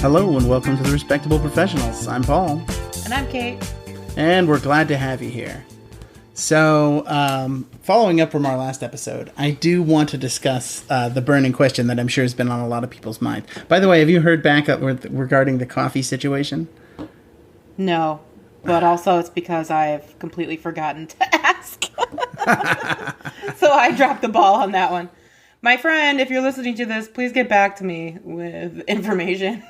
Hello and welcome to the Respectable Professionals. I'm Paul. And I'm Kate. And we're glad to have you here. So, following up from our last episode, I do want to discuss the burning question that I'm sure has been on a lot of people's mind. By the way, have you heard back regarding the coffee situation? No, but also it's because I've completely forgotten to ask. So I dropped the ball on that one. My friend, if you're listening to this, please get back to me with information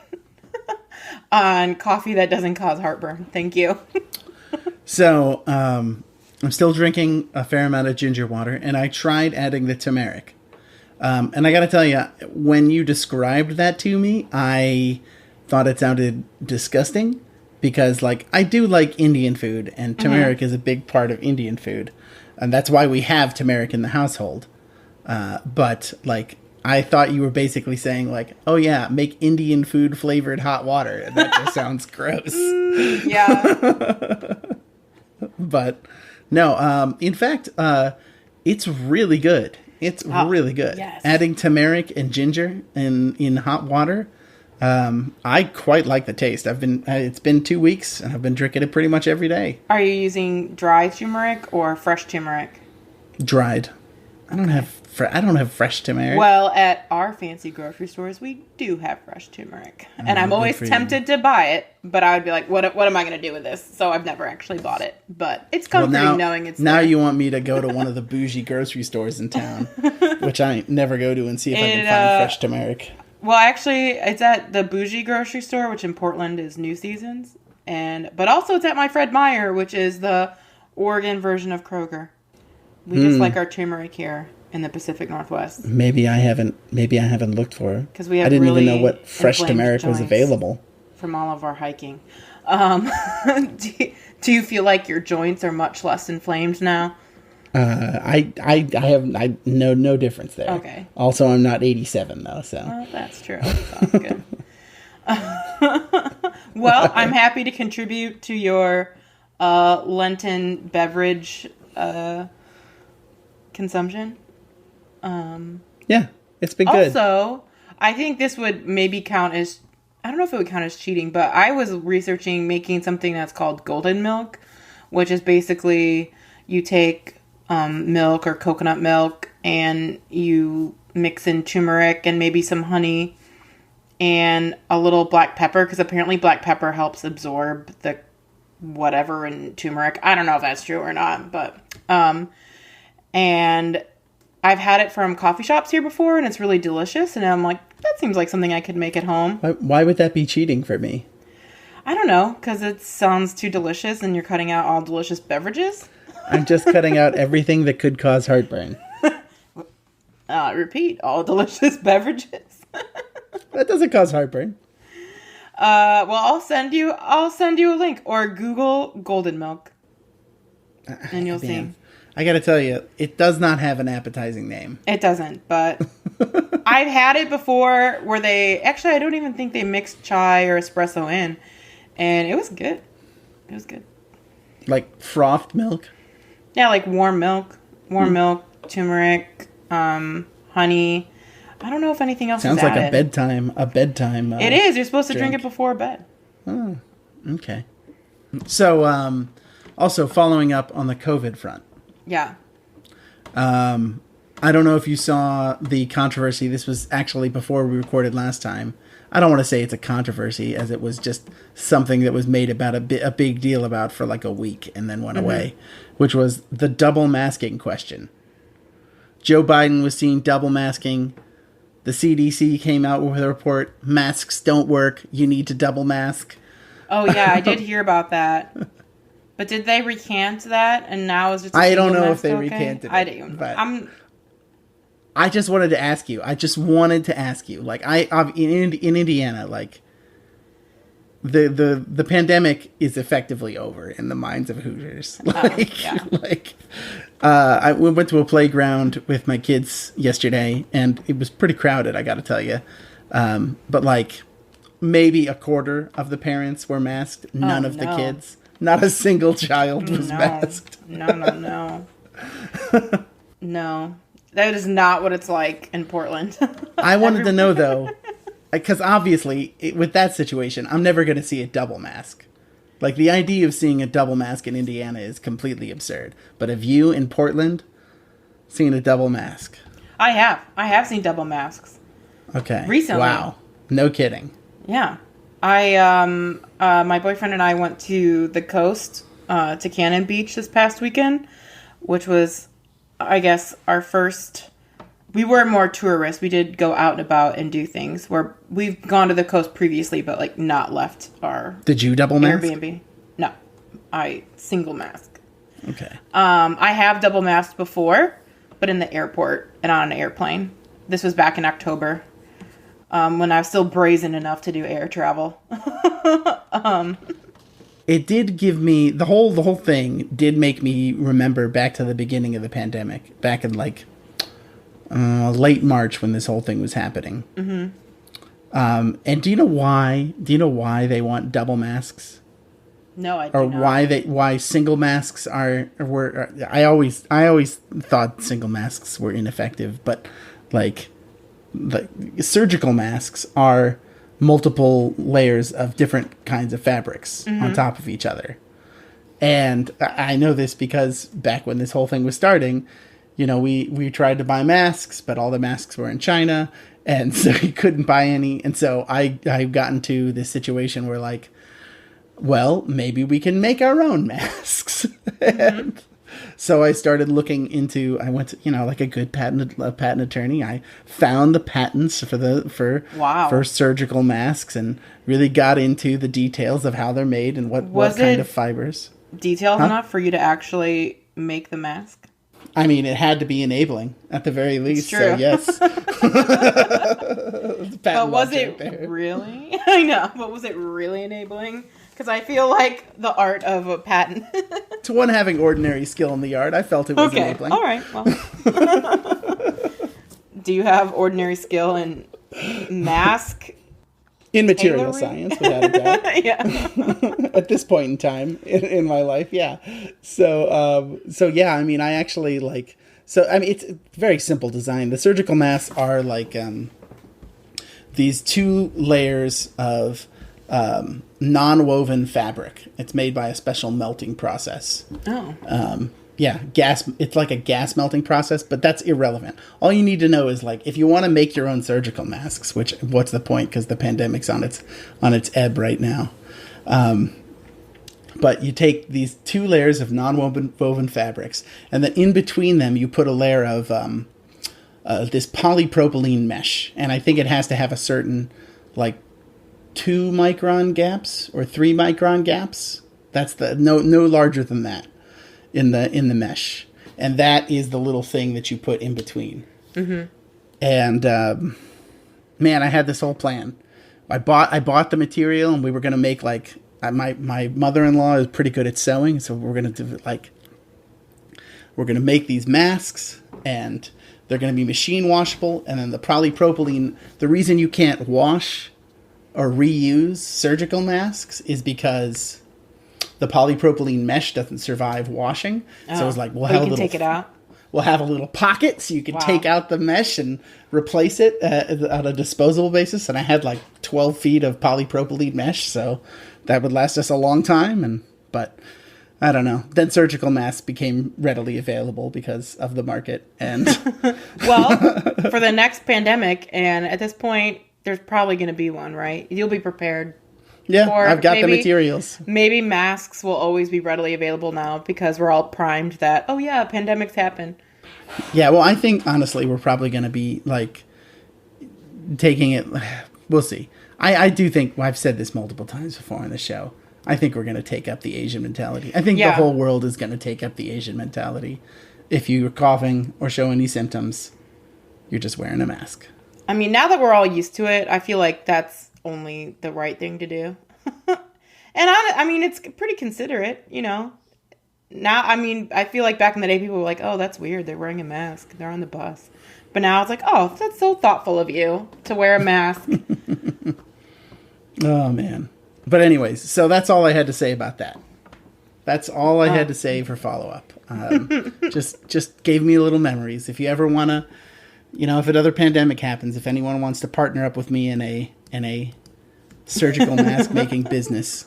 on coffee that doesn't cause heartburn. Thank you. So, I'm still drinking a fair amount of ginger water, and I tried adding the turmeric. And I gotta tell you, when you described that to me, I thought it sounded disgusting, because, I do like Indian food, and turmeric is a big part of Indian food, and that's why we have turmeric in the household. But, I thought you were basically saying, oh yeah, make Indian food flavored hot water, and that just sounds gross. Yeah. But no, in fact, it's really good. It's really good. Yes. Adding turmeric and ginger in hot water, I quite like the taste. It's been 2 weeks, and I've been drinking it pretty much every day. Are you using dry turmeric or fresh turmeric? Dried. I don't have fresh turmeric. Well, at our fancy grocery stores, we do have fresh turmeric. And I'm always tempted to buy it, but I would be like, what am I going to do with this? So I've never actually bought it. But it's comforting knowing it's now there. You want me to go to one of the bougie grocery stores in town, which I never go to, and see if I can find fresh turmeric. Well, actually, it's at the bougie grocery store, which in Portland is New Seasons. But also it's at my Fred Meyer, which is the Oregon version of Kroger. We just like our turmeric here in the Pacific Northwest. Maybe I haven't looked for it. Because we have I didn't really even know what fresh turmeric was available. From all of our hiking. Do you feel like your joints are much less inflamed now? I have no difference there. Okay. Also, I'm not 87 though, so. Well, that's true. Sounds good. Well, I'm happy to contribute to your Lenten beverage consumption. Yeah, it's been good. Also, I think this would maybe count as, I don't know if it would count as cheating, but I was researching making something that's called golden milk, which is basically you take milk or coconut milk and you mix in turmeric and maybe some honey and a little black pepper, because apparently black pepper helps absorb the whatever in turmeric. I don't know if that's true or not, but and I've had it from coffee shops here before, and it's really delicious, and I'm like, that seems like something I could make at home. Why would that be cheating for me? I don't know, because it sounds too delicious, and you're cutting out all delicious beverages. I'm just cutting out everything that could cause heartburn. Repeat, all delicious beverages. That doesn't cause heartburn. Well, I'll send you a link, or Google golden milk, and you'll see. I gotta tell you, it does not have an appetizing name. It doesn't, but I've had it before where I don't even think they mixed chai or espresso in, and it was good. It was good. Like frothed milk? Yeah, like warm milk, turmeric, honey. I don't know if anything else sounds is like added. a bedtime. It is. You're supposed to drink it before bed. Oh, okay. So, also following up on the COVID front. Yeah. I don't know if you saw the controversy. This was actually before we recorded last time. I don't want to say it's a controversy, as it was just something that was made about a big deal about for a week and then went away, which was the double masking question. Joe Biden was seen double masking. The CDC came out with a report, masks don't work, you need to double mask. Oh yeah, I did hear about that. But did they recant that, and now is it? I don't know if they recanted it. I don't. But I just wanted to ask you. In Indiana, the pandemic is effectively over in the minds of Hooters. I went to a playground with my kids yesterday, and it was pretty crowded, I got to tell you. But maybe a quarter of the parents were masked. None of the kids. Not a single child was masked. No. No. That is not what it's like in Portland. I wanted to know, though, because obviously with that situation, I'm never going to see a double mask. Like, the idea of seeing a double mask in Indiana is completely absurd. But have you in Portland seen a double mask? I have seen double masks. Okay. Recently. Wow. No kidding. Yeah. My boyfriend and I went to the coast, to Cannon Beach this past weekend, which was, I guess, our first. We were more tourists. We did go out and about and do things where we've gone to the coast previously, but like not left our. Did you double mask? Airbnb? No, I single mask. Okay. I have double masked before, but in the airport and on an airplane. This was back in October, when I was still brazen enough to do air travel. It did give me the whole thing did make me remember back to the beginning of the pandemic, back in like late March when this whole thing was happening. Mm-hmm. And do you know why? Do you know why they want double masks? No, I do or not. why single masks were? I always thought single masks were ineffective, but like surgical masks are multiple layers of different kinds of fabrics on top of each other. And I know this because back when this whole thing was starting, you know, we tried to buy masks, but all the masks were in China, and so you couldn't buy any. And so I've gotten to this situation where, like, well, maybe we can make our own masks. And so I started looking into. I went to, you know, like a good patent attorney. I found the patents for surgical masks and really got into the details of how they're made and what kind of fibers. Detailed enough for you to actually make the mask? I mean, it had to be enabling at the very least. So yes. But was it really? I know, but was it really enabling? Because I feel like the art of a patent. To one having ordinary skill in the art, I felt it was enabling. All right. Well, do you have ordinary skill in mask? In material science, without a doubt. Yeah. At this point in time in my life, yeah. So yeah, I mean, I actually like. So I mean, it's a very simple design. The surgical masks are like these two layers of non-woven fabric. It's made by a special melting process. Oh. Yeah, gas. It's like a gas melting process, but that's irrelevant. All you need to know is, like, if you want to make your own surgical masks, which what's the point? Because the pandemic's on its ebb right now. But you take these two layers of non-woven fabrics, and then in between them you put a layer of this polypropylene mesh, and I think it has to have a certain, like, 2 micron gaps or 3 micron gaps. That's no larger than that in the mesh, and that is the little thing that you put in between. Mm-hmm. And man, I had this whole plan. I bought the material, and we were gonna make, like, my mother-in-law is pretty good at sewing, so we're gonna make these masks, and they're gonna be machine washable. And then the polypropylene, the reason you can't wash or reuse surgical masks is because the polypropylene mesh doesn't survive washing. Oh. So it's like, take it out. We'll have a little pocket so you can take out the mesh and replace it on a disposable basis. And I had like 12 feet of polypropylene mesh, so that would last us a long time. But I don't know. Then surgical masks became readily available because of the market. And well, for the next pandemic, and at this point, there's probably going to be one, right? You'll be prepared. Yeah, I've got the materials. Maybe masks will always be readily available now because we're all primed that, oh yeah, pandemics happen. Yeah, well, I think, honestly, we're probably going to be, like, taking it. We'll see. I do think, well, I've said this multiple times before on the show, I think we're going to take up the Asian mentality. I think the whole world is going to take up the Asian mentality. If you're coughing or show any symptoms, you're just wearing a mask. I mean, now that we're all used to it, I feel like that's only the right thing to do. And I mean, it's pretty considerate, you know. Now, I mean, I feel like back in the day, people were like, oh, that's weird. They're wearing a mask. They're on the bus. But now it's like, oh, that's so thoughtful of you to wear a mask. Oh, man. But anyways, so that's all I had to say about that. That's all I had to say for follow-up. Just gave me little memories. If you ever want to, you know, if another pandemic happens, if anyone wants to partner up with me in a in a surgical mask making business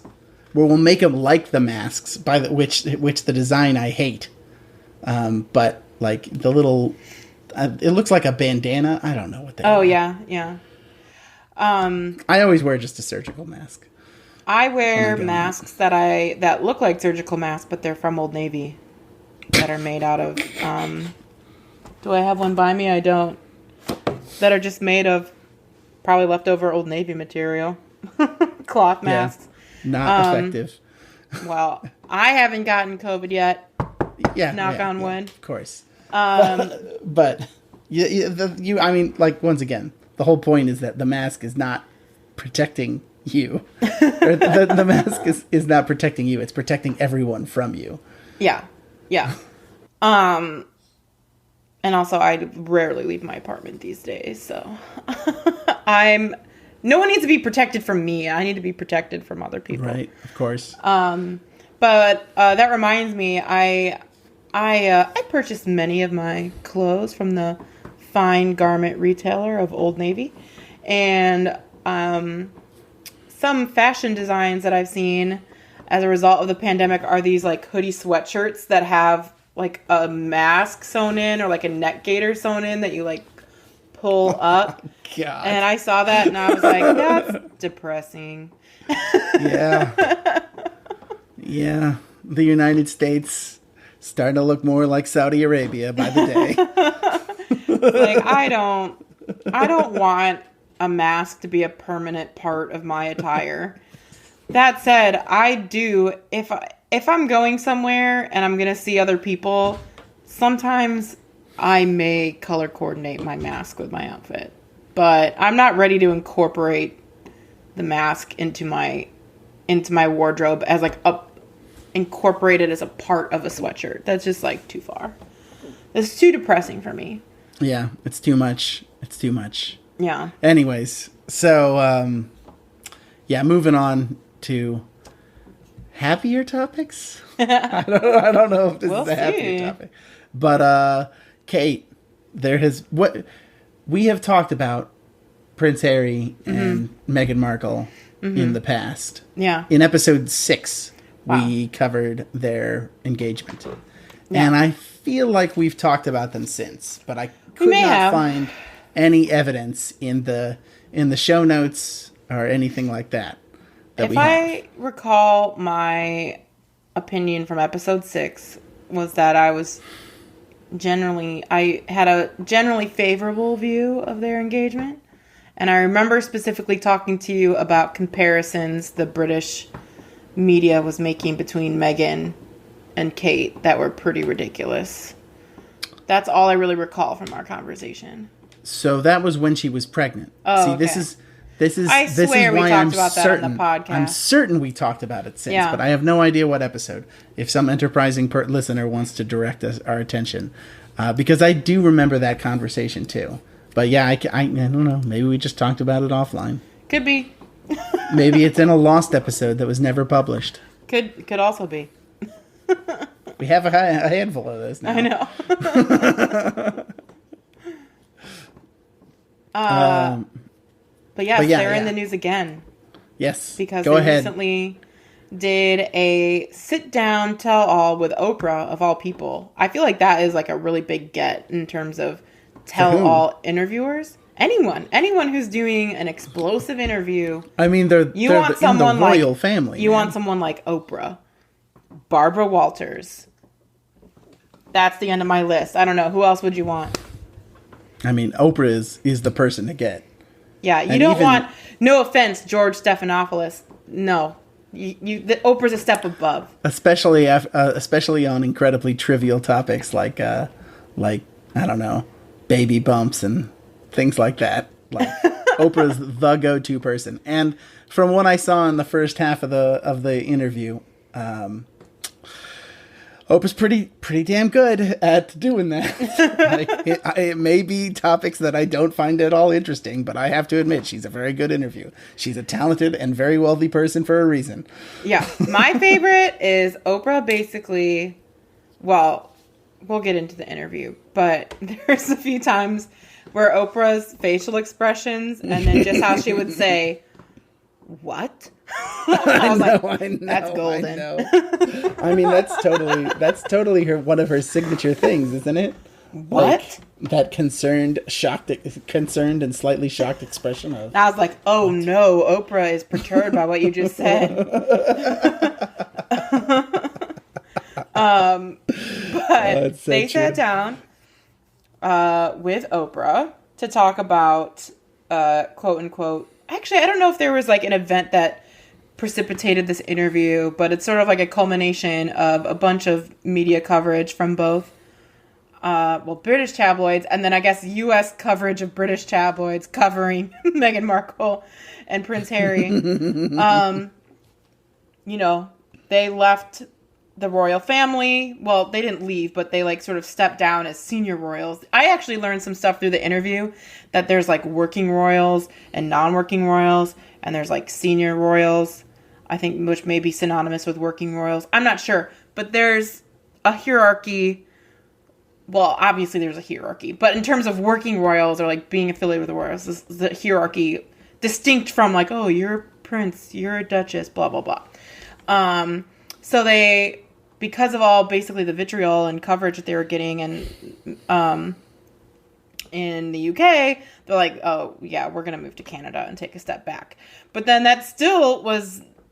where we'll make them like the masks which the design I hate. But like the little, it looks like a bandana. I don't know what that is. Oh, yeah. I always wear just a surgical mask. I wear masks that look like surgical masks, but they're from Old Navy, that are made out of, do I have one by me? I don't. That are just made of probably leftover Old Navy material. Cloth masks. Yeah, not effective. Well, I haven't gotten COVID yet. Yeah. Knock on wood. Of course. But I mean, like, once again, the whole point is that the mask is not protecting you. Or the mask is not protecting you. It's protecting everyone from you. Yeah. And also, I rarely leave my apartment these days, so no one needs to be protected from me. I need to be protected from other people. Right, of course. But that reminds me, I purchased many of my clothes from the fine garment retailer of Old Navy, and some fashion designs that I've seen as a result of the pandemic are these like hoodie sweatshirts that have like a mask sewn in or like a neck gaiter sewn in that you like pull up. God. And I saw that and I was like, that's depressing. Yeah. Yeah. The United States starting to look more like Saudi Arabia by the day. Like, I don't want a mask to be a permanent part of my attire. That said, I do, if I'm going somewhere and I'm going to see other people, sometimes I may color coordinate my mask with my outfit. But I'm not ready to incorporate the mask into my wardrobe as like incorporated as a part of a sweatshirt. That's just like too far. It's too depressing for me. Yeah, it's too much. It's too much. Yeah. Anyways, so moving on to happier topics. I don't know if this is a happier topic, but Kate, what we have talked about Prince Harry and Meghan Markle in the past. Yeah. In episode 6, we covered their engagement, and I feel like we've talked about them since, but I could not find any evidence in the show notes or anything like that. If I recall, my opinion from episode 6 was that I had a generally favorable view of their engagement. And I remember specifically talking to you about comparisons the British media was making between Meghan and Kate that were pretty ridiculous. That's all I really recall from our conversation. So that was when she was pregnant. Oh, see, okay. This is I swear we talked about that on the podcast. I'm certain we talked about it since, but I have no idea what episode. If some enterprising listener wants to direct our attention, because I do remember that conversation too. But yeah, I don't know. Maybe we just talked about it offline. Could be. Maybe it's in a lost episode that was never published. Could also be. We have a handful of those now. I know. But they're in the news again. Yes. Because they recently did a sit-down tell-all with Oprah, of all people. I feel like that is like a really big get in terms of tell-all interviewers. Anyone who's doing an explosive interview. I mean, they're in the royal family. You want someone like Oprah, Barbara Walters. That's the end of my list. I don't know. Who else would you want? I mean, Oprah is the person to get. Yeah, you don't want. No offense, George Stephanopoulos. No, Oprah's a step above. Especially on incredibly trivial topics like I don't know, baby bumps and things like that. Like Oprah's the go-to person. And from what I saw in the first half of the interview, Oprah's pretty damn good at doing that. It may be topics that I don't find at all interesting, but I have to admit she's a very good interview. She's a talented and very wealthy person for a reason. Yeah, my favorite is Oprah basically, well, we'll get into the interview, but there's a few times were Oprah's facial expressions, and then just how she would say, "What?" I was like, "That's golden." I mean, that's totally her one of her signature things, isn't it? What? Like, that concerned and slightly shocked expression of. And I was like, "Oh no, Oprah is perturbed by what you just said." But so they sat down with Oprah to talk about quote unquote. Actually, I don't know if there was like an event that precipitated this interview, but it's sort of like a culmination of a bunch of media coverage from both British tabloids, and then I guess U.S. coverage of British tabloids covering Meghan Markle and Prince Harry. They left the royal family. Well, they didn't leave, but they like sort of stepped down as senior royals. I actually learned some stuff through the interview that there's like working royals and non-working royals, and there's like senior royals, I think, which may be synonymous with working royals. I'm not sure, but there's a hierarchy. Well, obviously there's a hierarchy, but in terms of working royals or like being affiliated with the royals, this is the hierarchy distinct from like, oh, you're a prince, you're a duchess, blah, blah, blah. So they, because of all basically the vitriol and coverage that they were getting in the UK, they're like, oh yeah, we're going to move to Canada and take a step back. But then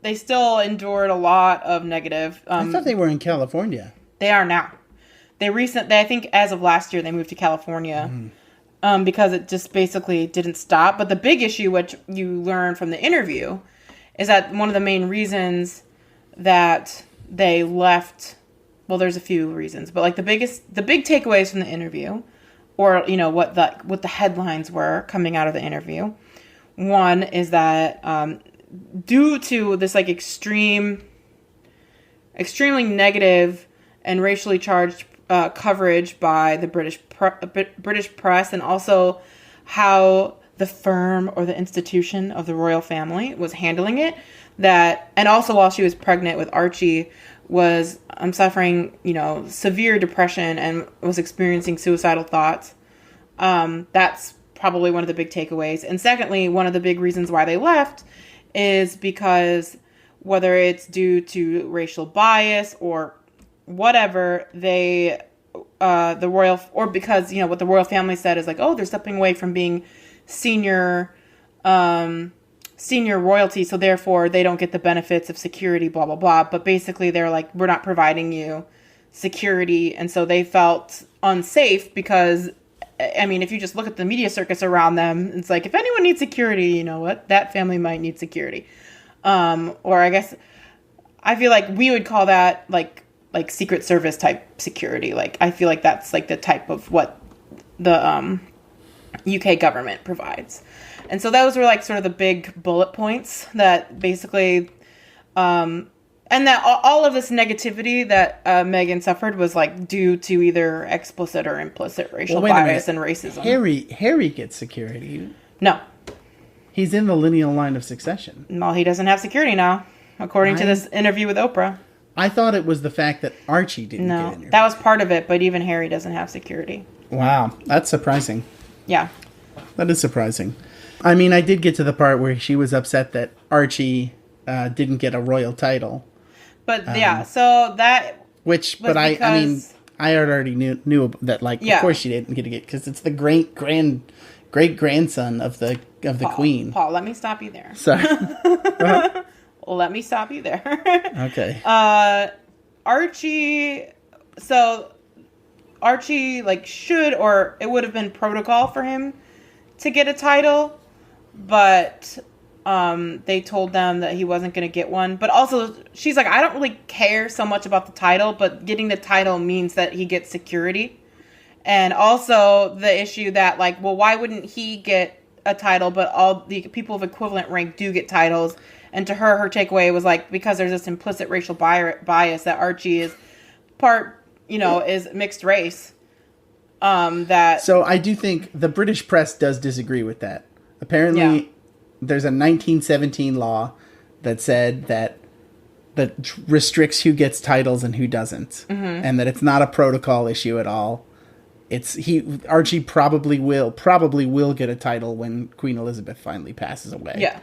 they still endured a lot of negative. I thought they were in California. They are now. I think as of last year, they moved to California because it just basically didn't stop. But the big issue, which you learn from the interview, is that one of the main reasons that they left, well, there's a few reasons, but like the big takeaways from the interview, or what the headlines were coming out of the interview. One is that due to this like extremely negative and racially charged coverage by the British press, and also how the firm or the institution of the royal family was handling it, and also while she was pregnant with Archie, was suffering severe depression and was experiencing suicidal thoughts. That's probably one of the big takeaways. And secondly, one of the big reasons why they left is because, whether it's due to racial bias or whatever, because what the royal family said is like, oh, they're stepping away from being senior royalty, so therefore they don't get the benefits of security, blah, blah, blah. But basically they're like, we're not providing you security. And so they felt unsafe because, I mean, if you just look at the media circus around them, it's like, if anyone needs security, you know what? That family might need security. Or I guess I feel like we would call that like Secret Service type security. Like, I feel like that's like the type of what the UK government provides. And so those were like sort of the big bullet points that basically, and that all of this negativity that Meghan suffered was like due to either explicit or implicit racial bias and racism. Harry gets security. No. He's in the lineal line of succession. No, he doesn't have security now, according to this interview with Oprah. I thought it was the fact that Archie didn't get interviewed. That was part of it, but even Harry doesn't have security. Wow, that's surprising. Yeah. That is surprising. I mean, I did get to the part where she was upset that Archie didn't get a royal title. But so that... I mean, I already knew that, like, of course she didn't get it, because it's the great-grandson of the Queen. Paul, let me stop you there. Sorry. Let me stop you there. Okay. Archie, like, should, or it would have been protocol for him to get a title, but they told them that he wasn't going to get one. But also, she's like, I don't really care so much about the title, but getting the title means that he gets security. And also the issue that, like, well, why wouldn't he get a title, but all the people of equivalent rank do get titles? And to her takeaway was like, because there's this implicit racial bias that Archie is is mixed race. So I do think the British press does disagree with that. Apparently, there's a 1917 law that said that restricts who gets titles and who doesn't, and that it's not a protocol issue at all. Archie probably will get a title when Queen Elizabeth finally passes away. Yeah.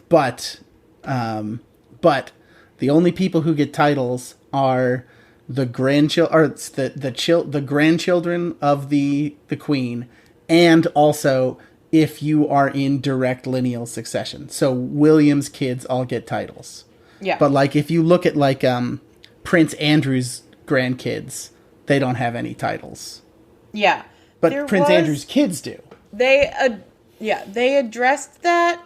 But the only people who get titles are the the grandchildren of the Queen, and also if you are in direct lineal succession. So William's kids all get titles. Yeah. But like if you look at like Prince Andrew's grandkids, they don't have any titles. Yeah. But Prince Andrew's kids do. They addressed that,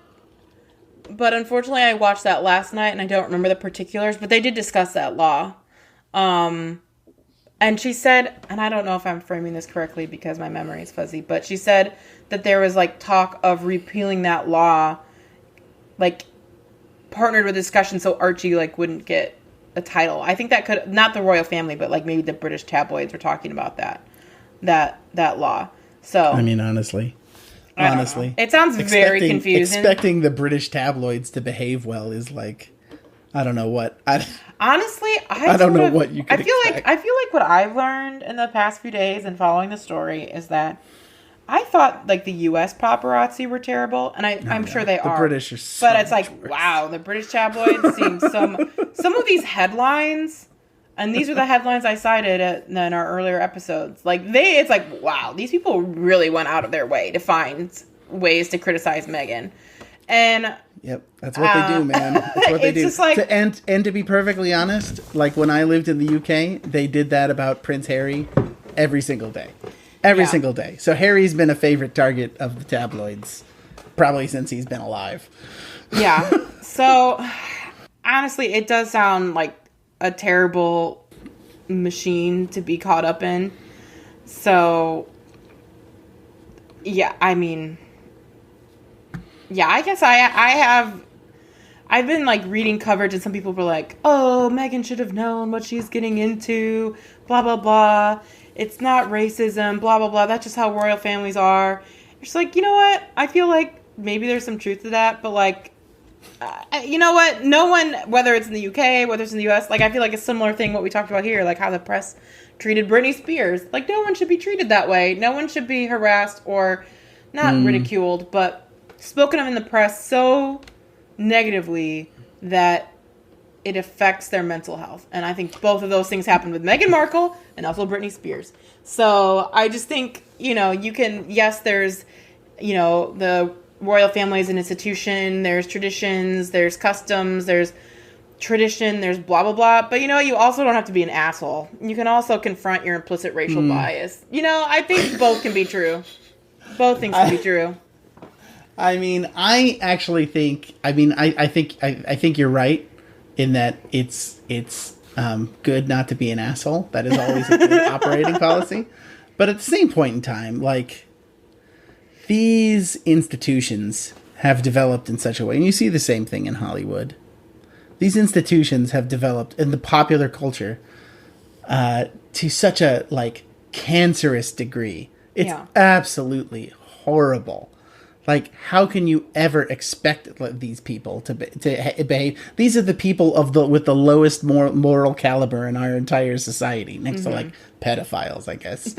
but unfortunately I watched that last night and I don't remember the particulars, but they did discuss that law. And she said, and I don't know if I'm framing this correctly because my memory is fuzzy, but she said that there was like talk of repealing that law, like partnered with discussion so Archie like wouldn't get a title. I think that could, not the royal family, but like maybe the British tabloids were talking about that law. So I mean, honestly, it sounds very confusing. Expecting the British tabloids to behave well is like, I don't know what. Honestly, I don't know what you could expect. I feel like what I've learned in the past few days and following the story is that I thought like the U.S. paparazzi were terrible, and I'm sure they are. The British are so but it's like, wow, the British tabloids seem some of these headlines, and these are the headlines I cited in our earlier episodes. Like it's like, wow, these people really went out of their way to find ways to criticize Meghan, and. Yep, that's what they do, man. That's what they do. Just like, and to be perfectly honest, like when I lived in the UK, they did that about Prince Harry every single day. Every single day. So Harry's been a favorite target of the tabloids probably since he's been alive. Yeah. So honestly, it does sound like a terrible machine to be caught up in. So yeah, I mean, yeah, I guess I've been like reading coverage and some people were like, oh, Meghan should have known what she's getting into, blah, blah, blah. It's not racism, blah, blah, blah. That's just how royal families are. It's like, you know what? I feel like maybe there's some truth to that, but like, you know what? No one, whether it's in the UK, whether it's in the US, like I feel like a similar thing what we talked about here, like how the press treated Britney Spears. Like no one should be treated that way. No one should be harassed or not ridiculed, but spoken of in the press so negatively that it affects their mental health. And I think both of those things happened with Meghan Markle and also Britney Spears. So I just think, you can, yes, there's, the royal family is an institution, there's traditions, there's customs, there's tradition, there's blah, blah, blah. But, you also don't have to be an asshole. You can also confront your implicit racial bias. I think both can be true. Both things can be true. I mean, I actually think, I think you're right in that it's good not to be an asshole. That is always a good operating policy. But at the same point in time, like, these institutions have developed in such a way, and you see the same thing in Hollywood. These institutions have developed in the popular culture to such a, like, cancerous degree. It's absolutely horrible. Like, how can you ever expect these people to behave? These are the people with the lowest moral caliber in our entire society, next to like pedophiles, I guess.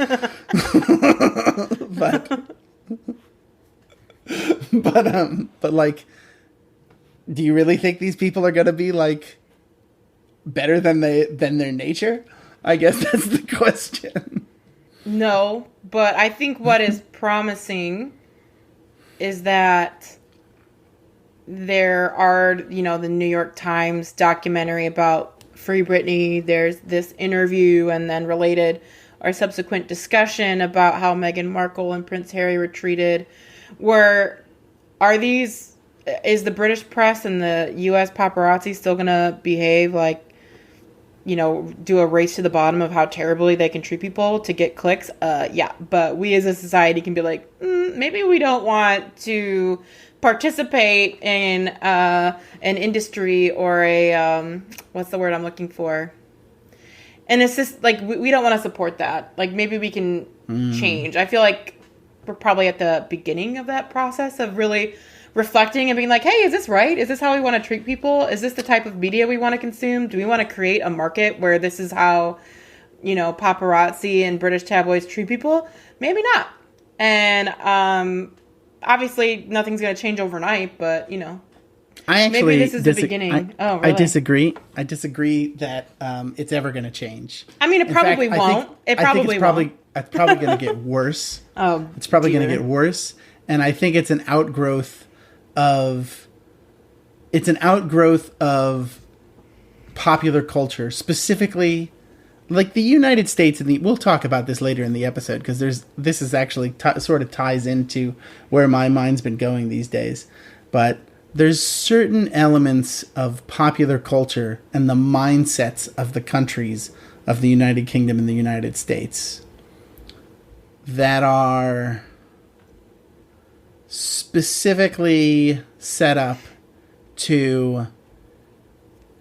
but like, do you really think these people are gonna be like better than their nature? I guess that's the question. No, but I think what is promising is that there are, the New York Times documentary about Free Britney. There's this interview and then related or subsequent discussion about how Meghan Markle and Prince Harry were treated. Is the British press and the U.S. paparazzi still going to behave like, do a race to the bottom of how terribly they can treat people to get clicks? Yeah, but we as a society can be like, maybe we don't want to participate in an industry or a, what's the word I'm looking for? And it's just like, we don't want to support that. Like, maybe we can change. I feel like we're probably at the beginning of that process of really reflecting and being like, hey, is this right? Is this how we want to treat people? Is this the type of media we want to consume? Do we want to create a market where this is how, paparazzi and British tabloids treat people? Maybe not. And obviously nothing's going to change overnight, but I actually maybe this is the beginning. Oh, really? I disagree. I disagree that it's ever going to change. I mean, it probably won't. It probably won't. It's probably going to get worse. Oh, it's probably going to get worse, and I think it's an outgrowth of. It's an outgrowth of popular culture, specifically, like the United States. And we'll talk about this later in the episode because this is actually sort of ties into where my mind's been going these days, but. There's certain elements of popular culture and the mindsets of the countries of the United Kingdom and the United States that are specifically set up to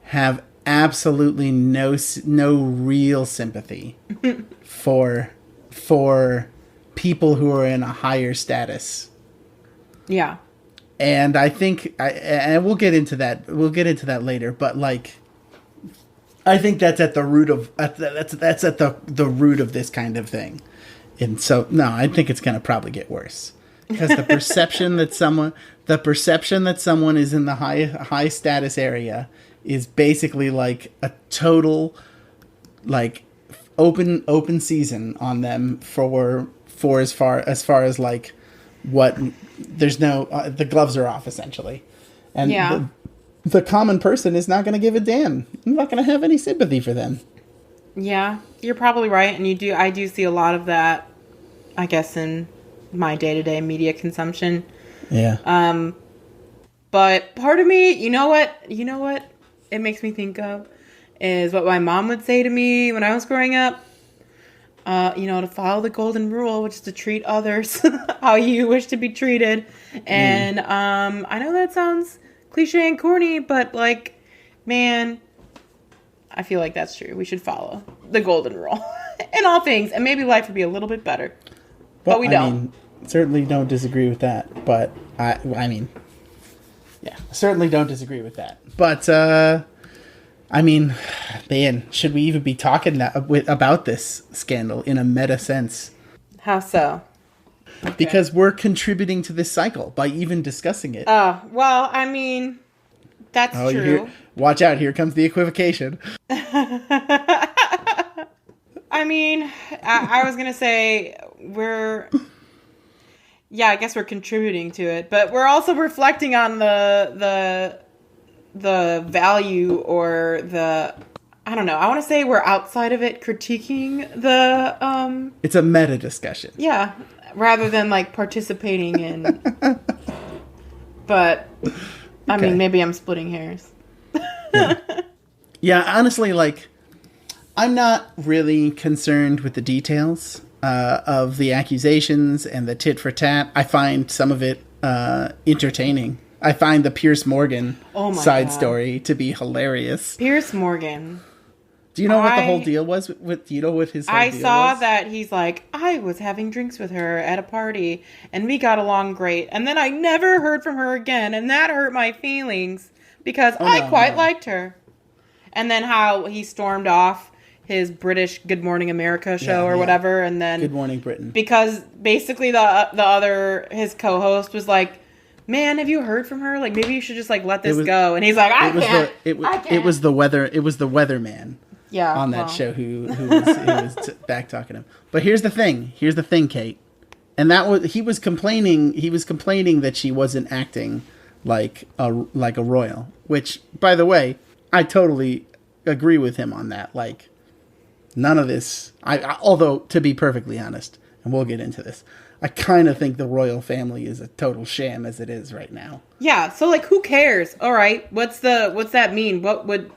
have absolutely no real sympathy for people who are in a higher status. Yeah. And I think, and we'll get into that. We'll get into that later. But like, I think that's at the root of that's at the root of this kind of thing. And so, no, I think it's going to probably get worse because the perception that someone is in the high status area is basically like a total like open season on them for as far as like what. There's no the gloves are off essentially, and the common person is not going to give a damn. I'm not going to have any sympathy for them. Yeah, you're probably right, and I do see a lot of that, I guess, in my day-to-day media consumption. Yeah. But part of me, you know what it makes me think of is what my mom would say to me when I was growing up. To follow the golden rule, which is to treat others how you wish to be treated. And I know that sounds cliche and corny, but like, man, I feel like that's true. We should follow the golden rule in all things, and maybe life would be a little bit better. But we don't. Mean, certainly don't disagree with that. But certainly don't disagree with that. But man, should we even be talking about this scandal in a meta sense? How so? Okay. Because we're contributing to this cycle by even discussing it. Oh, well, that's true. Watch out, here comes the equivocation. I was going to say I guess we're contributing to it, but we're also reflecting on the value or I don't know. I want to say we're outside of it critiquing the... It's a meta discussion. Yeah. Rather than like participating in... But, maybe I'm splitting hairs. Yeah, honestly, like, I'm not really concerned with the details of the accusations and the tit for tat. I find some of it entertaining. I find the Piers Morgan side story to be hilarious. Piers Morgan. Do you know what the whole deal was? Do you know what his whole deal was? I saw that he's like, I was having drinks with her at a party, and we got along great. And then I never heard from her again, and that hurt my feelings, because I quite liked her. And then how he stormed off his British Good Morning America show or whatever, and then... Good Morning Britain. Because basically his co-host was like, man, have you heard from her? Like, maybe you should just like let this go. And he's like, I can't. It was the weatherman. Yeah, on that show who was back talking him. But here's the thing, Kate, and he was complaining that she wasn't acting like a royal. Which, by the way, I totally agree with him on that. Like, none of this. Although, to be perfectly honest, and we'll get into this, I kind of think the royal family is a total sham as it is right now. Yeah. So, like, who cares? All right. What's that mean? Let's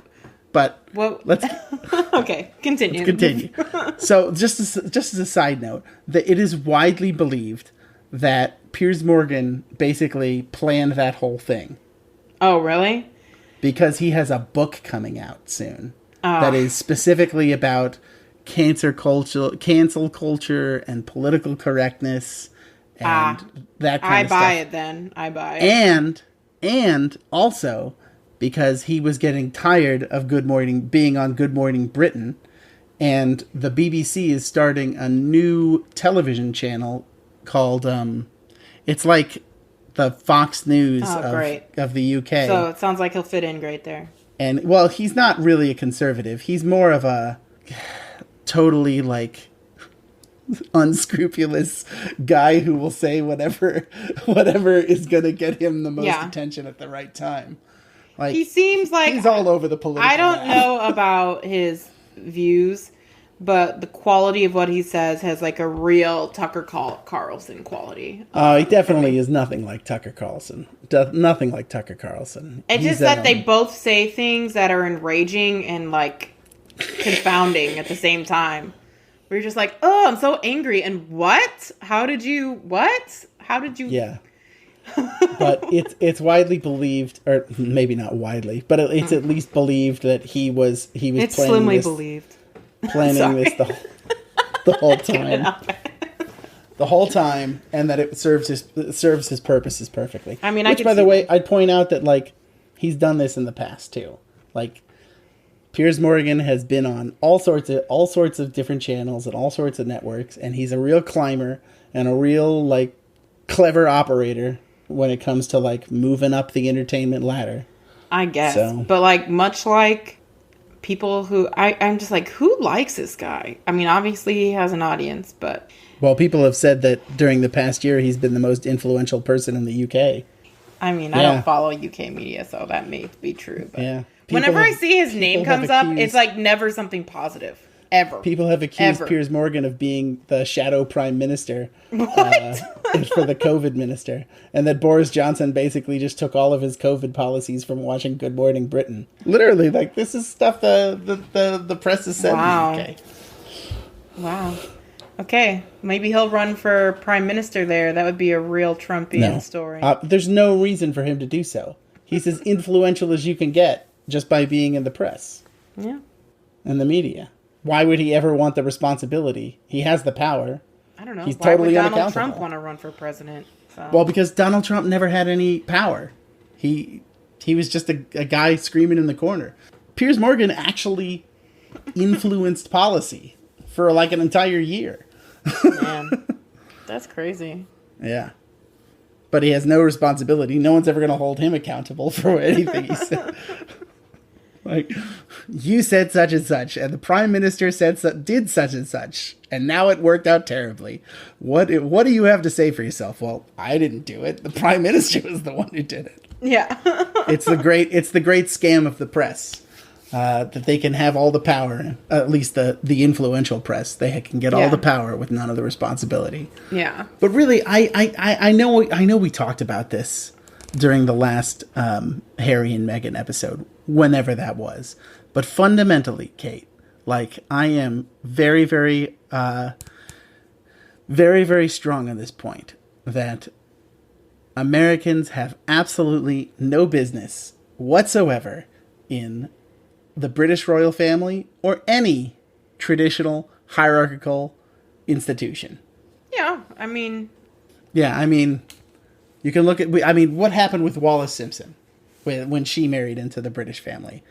okay. Continue. Let's continue. So, just as a side note, that it is widely believed that Piers Morgan basically planned that whole thing. Oh, really? Because he has a book coming out soon that is specifically about cancel culture and political correctness and that kind of stuff. I buy it. And also because he was getting tired of being on Good Morning Britain, And the BBC is starting a new television channel called, it's like the Fox News of the UK. So it sounds like he'll fit in great there. And, well, he's not really a conservative. He's more of a totally, like, unscrupulous guy who will say whatever is going to get him the most attention at the right time. Like, he seems like he's all over the political I don't know about his views, but the quality of what he says has like a real Tucker Carlson quality. He definitely is nothing like Tucker Carlson. Nothing like Tucker Carlson. It's just that they both say things that are enraging and like confounding at the same time. Where you're just like, oh, I'm so angry. And what? How did you? Yeah. But it's widely believed, or maybe not widely, but it's at least believed that he was it's planning slimly this, believed. planning this the whole time. The whole time, and that it serves his purposes perfectly. I mean, which, by the way, I'd point out that like he's done this in the past too. Like Piers Morgan has been on all sorts of different channels and all sorts of networks, and he's a real climber and a real like clever operator when it comes to like moving up the entertainment ladder. I guess, but like much like people who I'm just like, who likes this guy? I mean, obviously he has an audience, but well, people have said that during the past year he's been the most influential person in the UK. I mean, I don't follow UK media, so that may be true. But yeah. Whenever I see his name comes up, it's like never something positive. Ever. People have accused Piers Morgan of being the shadow prime minister for the COVID minister. And that Boris Johnson basically just took all of his COVID policies from watching Good Morning Britain. Literally, like, this is stuff the press has said in the UK. Wow. Okay. Maybe he'll run for prime minister there. That would be a real Trumpian story. There's no reason for him to do so. He's as influential as you can get just by being in the press. Yeah. And the media. Why would he ever want the responsibility? He has the power. I don't know. He's Why totally would Donald unaccountable. Trump want to run for president? So. Well, because Donald Trump never had any power. He was just a guy screaming in the corner. Piers Morgan actually influenced policy for like an entire year. Man, that's crazy. Yeah. But he has no responsibility. No one's ever going to hold him accountable for anything he said. Like, you said such and such, and the prime minister did such and such, and now it worked out terribly. What do you have to say for yourself? Well, I didn't do it. The prime minister was the one who did it. Yeah. It's the great scam of the press. That they can have all the power, at least the influential press. They can get all the power with none of the responsibility. Yeah. But really, I know we talked about this during the last Harry and Meghan episode, whenever that was. But fundamentally, Kate, like, I am very, very, very, very strong on this point that Americans have absolutely no business whatsoever in the British royal family or any traditional hierarchical institution. Yeah, I mean... Yeah, I mean, you can look at... what happened with Wallis Simpson when she married into the British family?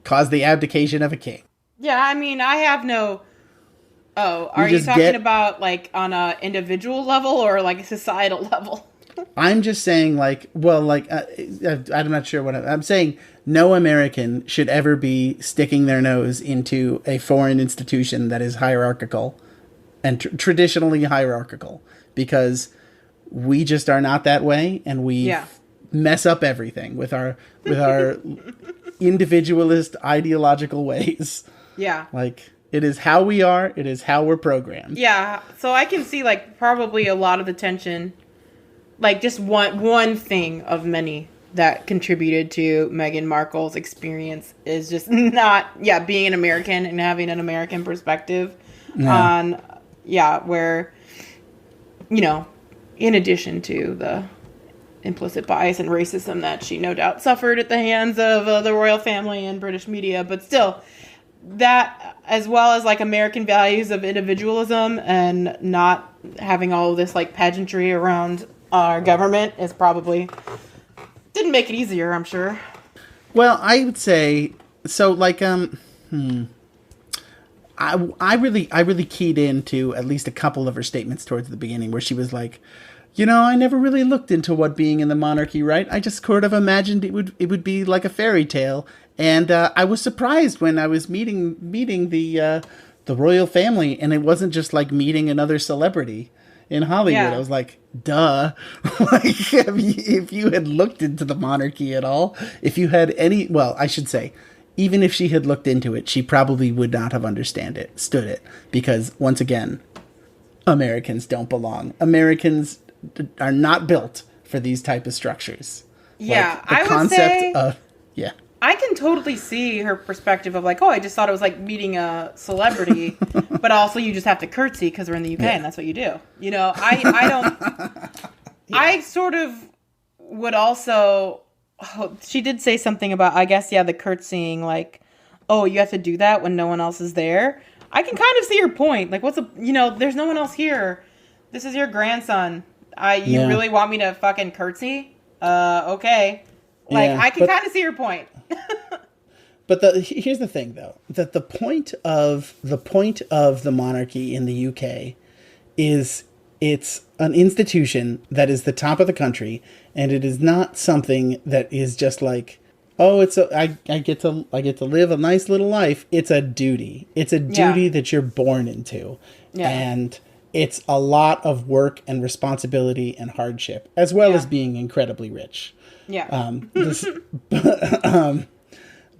Caused the abdication of a king. Yeah, I mean, I have no... Oh, are you talking about, like, on a individual level or, like, a societal level? I'm just saying, like, well, like, I'm not sure what I'm saying. No American should ever be sticking their nose into a foreign institution that is hierarchical and traditionally hierarchical, because we just are not that way, and we mess up everything with our individualist ideological ways. Yeah. Like, it is how we are. It is how we're programmed. Yeah. So I can see, like, probably a lot of the tension, like, just one thing of many that contributed to Meghan Markle's experience is just not, being an American and having an American perspective on, where, you know, in addition to the implicit bias and racism that she no doubt suffered at the hands of the royal family and British media, but still, that, as well as, like, American values of individualism and not having all of this, like, pageantry around our government is probably... didn't make it easier, I'm sure. Well, I would say, so, like, I really keyed into at least a couple of her statements towards the beginning where she was like, you know, I never really looked into what being in the monarchy, right? I just sort of imagined it would be like a fairy tale, and I was surprised when I was meeting the royal family, and it wasn't just like meeting another celebrity in Hollywood. Yeah. I was like, duh. Like, if you had looked into the monarchy at all, if you had any, well, I should say, even if she had looked into it, she probably would not have stood it, because once again, Americans don't belong. Americans are not built for these type of structures. Yeah, like, the concept of yeah. I can totally see her perspective of like, oh, I just thought it was like meeting a celebrity, but also you just have to curtsy because we're in the UK and that's what you do. You know, I don't. Yeah. I sort of would also. Oh, she did say something about, I guess, yeah, the curtsying, like, oh, you have to do that when no one else is there. I can kind of see your point. Like, there's no one else here. This is your grandson. You really want me to fucking curtsy? Okay. Like, I can kind of see your point. But here's the thing, though, that the point of the monarchy in the UK is it's an institution that is the top of the country, and it is not something that is just like, oh, I get to live a nice little life. It's a duty. It's a duty that you're born into, and it's a lot of work and responsibility and hardship, as well as being incredibly rich. Yeah.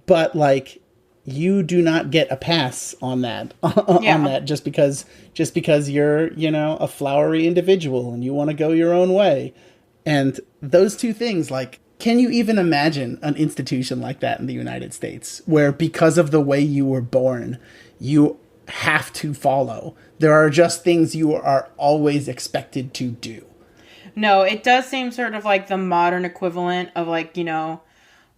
But like, you do not get a pass on that on that just because you're, you know, a flowery individual and you want to go your own way. And those two things, like, can you even imagine an institution like that in the United States where because of the way you were born, you have to follow? There are just things you are always expected to do. No, it does seem sort of like the modern equivalent of, like, you know,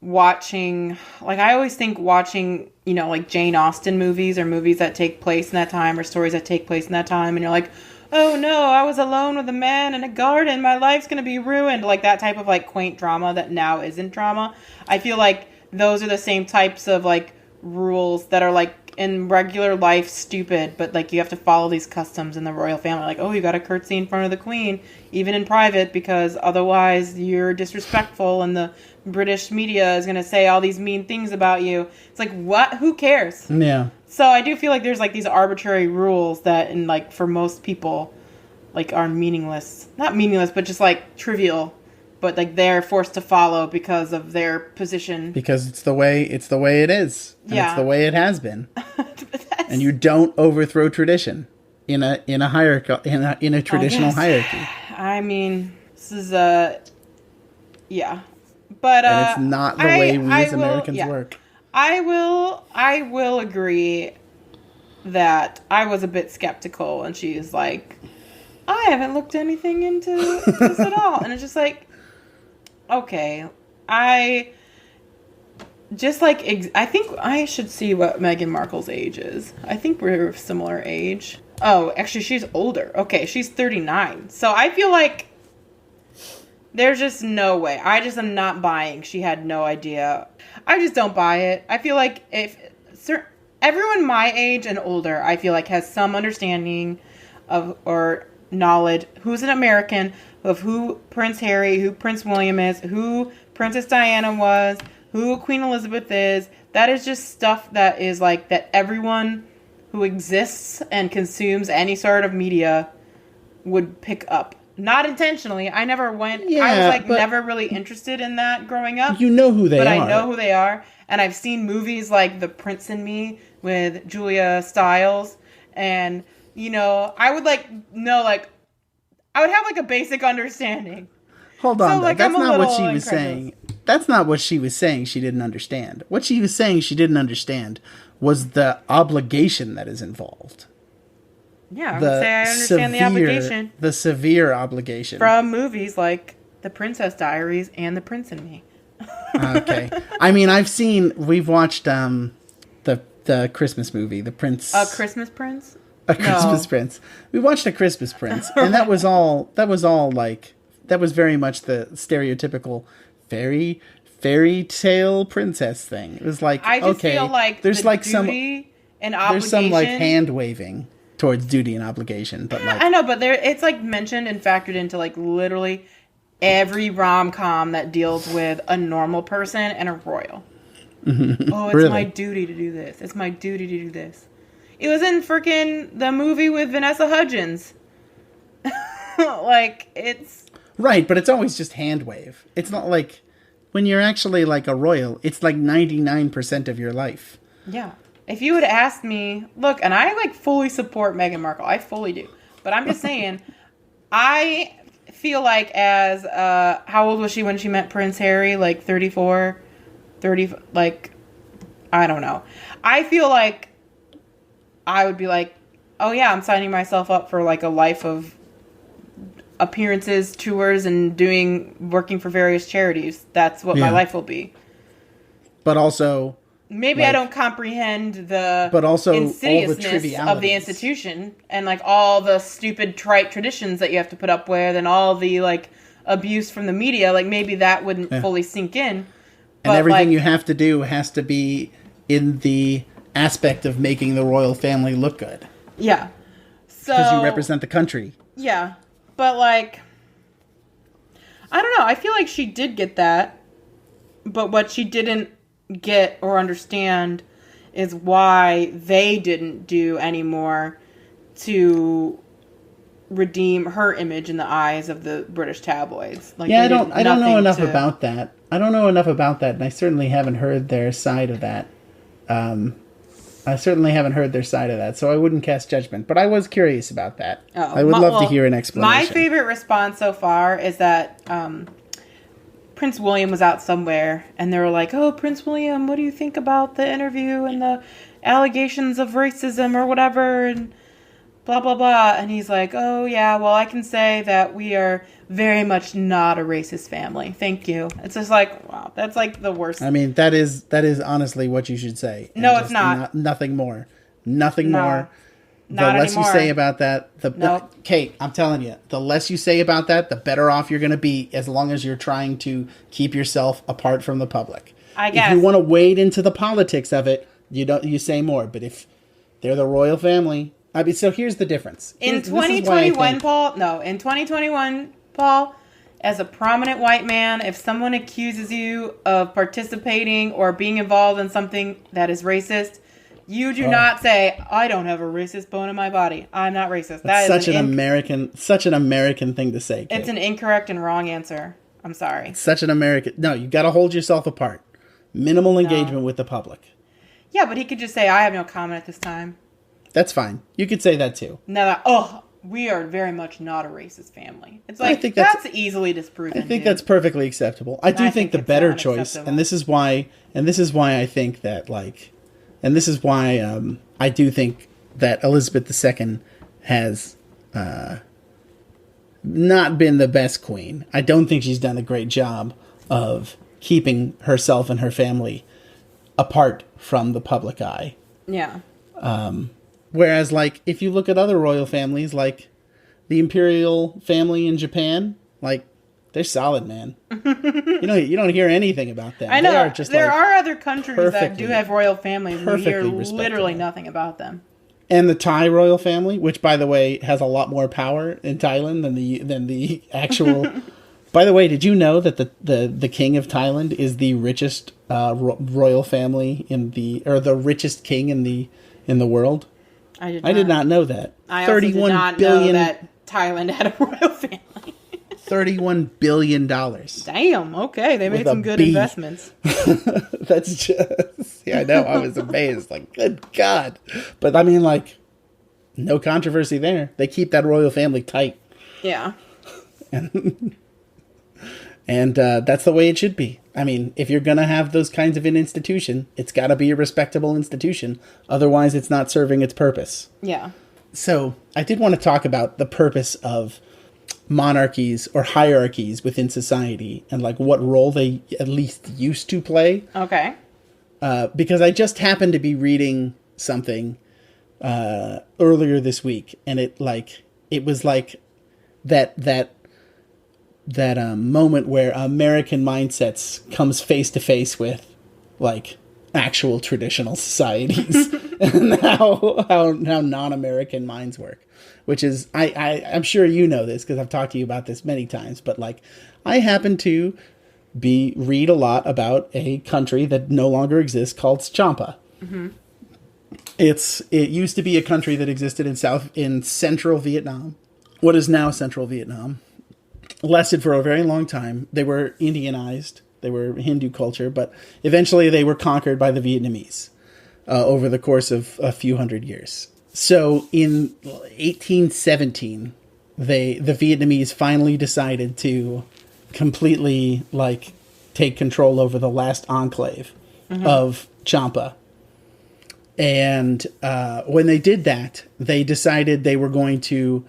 watching, like, I always think watching, you know, like Jane Austen movies or movies that take place in that time or stories that take place in that time, and you're like, oh no, I was alone with a man in a garden, my life's gonna be ruined, like that type of like quaint drama that now isn't drama. I feel like those are the same types of like rules that are like in regular life stupid, but like you have to follow these customs in the royal family, like, oh, you gotta curtsy in front of the queen even in private because otherwise you're disrespectful and the British media is gonna say all these mean things about you. It's like, what? Who cares? Yeah. So I do feel like there's like these arbitrary rules that, in like, for most people, like, are meaningless. Not meaningless, but just like trivial. But like they're forced to follow because of their position. Because it's the way it is. And it's the way it has been. And you don't overthrow tradition in a hierarchy, in a traditional hierarchy. I mean, this is yeah. But and it's not the way we as Americans work. I will agree that I was a bit skeptical, and she's like, I haven't looked anything into this at all. And it's just like, okay, I think I should see what Meghan Markle's age is. I think we're of similar age. Oh, actually, she's older. Okay, she's 39. So I feel like there's just no way. I just am not buying. She had no idea. I just don't buy it. I feel like everyone my age and older, I feel like, has some understanding of or knowledge who's an American, of who Prince Harry, who Prince William is, who Princess Diana was, who Queen Elizabeth is. That is just stuff that is like that everyone who exists and consumes any sort of media would pick up. Not intentionally. I never went. Yeah, I was like never really interested in that growing up. You know who they are. But I know who they are. And I've seen movies like The Prince and Me with Julia Stiles. And, you know, I would I would have like a basic understanding. Hold on, so, like, that's not what she was saying. That's not what she was saying she didn't understand. What she was saying she didn't understand was the obligation that is involved. Yeah, I would say I understand the obligation. The severe obligation. From movies like The Princess Diaries and The Prince and Me. Okay. I mean, we've watched the Christmas movie, The Prince. A Christmas Prince? A Christmas Prince. We watched A Christmas Prince, and that was all like, that was very much the stereotypical fairy tale princess thing. It was like, I just feel like there's the like duty an obligation. There's some like hand waving towards duty and obligation, but like I know, but it's like mentioned and factored into like literally every rom-com that deals with a normal person and a royal. Oh, it's my duty to do this. It's my duty to do this. It was in freaking the movie with Vanessa Hudgens. Like, it's... Right, but it's always just hand wave. It's not like... When you're actually like a royal, it's like 99% of your life. Yeah. If you had asked me... Look, and I like fully support Meghan Markle. I fully do. But I'm just saying, I feel like as... how old was she when she met Prince Harry? Like 34? 30, like, I don't know. I feel like I would be like, oh yeah, I'm signing myself up for like a life of appearances, tours, and working for various charities. That's what my life will be. But also, maybe I don't comprehend the insidiousness of the institution and like all the stupid trite traditions that you have to put up with and all the like abuse from the media. Like maybe that wouldn't fully sink in. And everything you have to do has to be in the aspect of making the royal family look good. Yeah. So because you represent the country. Yeah. But like, I don't know. I feel like she did get that. But what she didn't get or understand is why they didn't do any more to redeem her image in the eyes of the British tabloids. Like, yeah, I don't know enough about that. I don't know enough about that, and I certainly haven't heard their side of that. So I wouldn't cast judgment. But I was curious about that. I would love to hear an explanation. My favorite response so far is that Prince William was out somewhere, and they were like, oh, Prince William, what do you think about the interview and the allegations of racism or whatever, and blah, blah, blah. And he's like, oh, yeah, well, I can say that we are very much not a racist family. Thank you. It's just like, wow, that's like the worst. I mean, that is honestly what you should say. No, it's not. Nothing more. Nothing more. The Not less anymore. you say about that, Nope. Kate, I'm telling you, the less you say about that, the better off you're going to be, as long as you're trying to keep yourself apart from the public. I guess. If you want to wade into the politics of it, you say more. But if they're the royal family, I mean, so here's the difference. In 2021, Paul, as a prominent white man, if someone accuses you of participating or being involved in something that is racist, you do not say, I don't have a racist bone in my body. I'm not racist. That's such an American thing to say, Kate. It's an incorrect and wrong answer. I'm sorry. Such an American. No, you got to hold yourself apart. Minimal engagement with the public. Yeah, but he could just say, I have no comment at this time. That's fine. You could say that too. No, we are very much not a racist family. It's like, that's easily disproven. I think that's perfectly acceptable. I do think the better choice, and this is why I think that, like, and this is why I do think that Elizabeth II has not been the best queen. I don't think she's done a great job of keeping herself and her family apart from the public eye. Yeah. Whereas, like, if you look at other royal families, like the imperial family in Japan, like, they're solid, man. You don't hear anything about them. I know. There are other countries that do have royal families, and we hear literally nothing about them. And the Thai royal family, which, by the way, has a lot more power in Thailand than the actual. By the way, did you know that the king of Thailand is the richest royal family the richest king in the world? I did not know that. I also did not know that Thailand had a royal family. $31 billion. Damn, okay. They made some good investments. That's just... Yeah, I know. I was amazed. Like, good God. But, I mean, like, no controversy there. They keep that royal family tight. Yeah. And that's the way it should be. I mean, if you're going to have those kinds of an institution, it's got to be a respectable institution. Otherwise, it's not serving its purpose. Yeah. So, I did want to talk about the purpose of monarchies or hierarchies within society and, like, what role they at least used to play. Okay. Because I just happened to be reading something earlier this week, and it was like that moment where American mindsets comes face to face with, like, actual traditional societies. and how non-American minds work, which is I'm sure you know this because I've talked to you about this many times, but like I happen to read a lot about a country that no longer exists called Champa. Mm-hmm. It used to be a country that existed in central Vietnam, what is now central Vietnam. Lasted for a very long time. They were Indianized. They were Hindu culture, but eventually they were conquered by the Vietnamese over the course of a few hundred years. So in 1817, the Vietnamese finally decided to completely like take control over the last enclave of Champa. And when they did that, they decided they were going to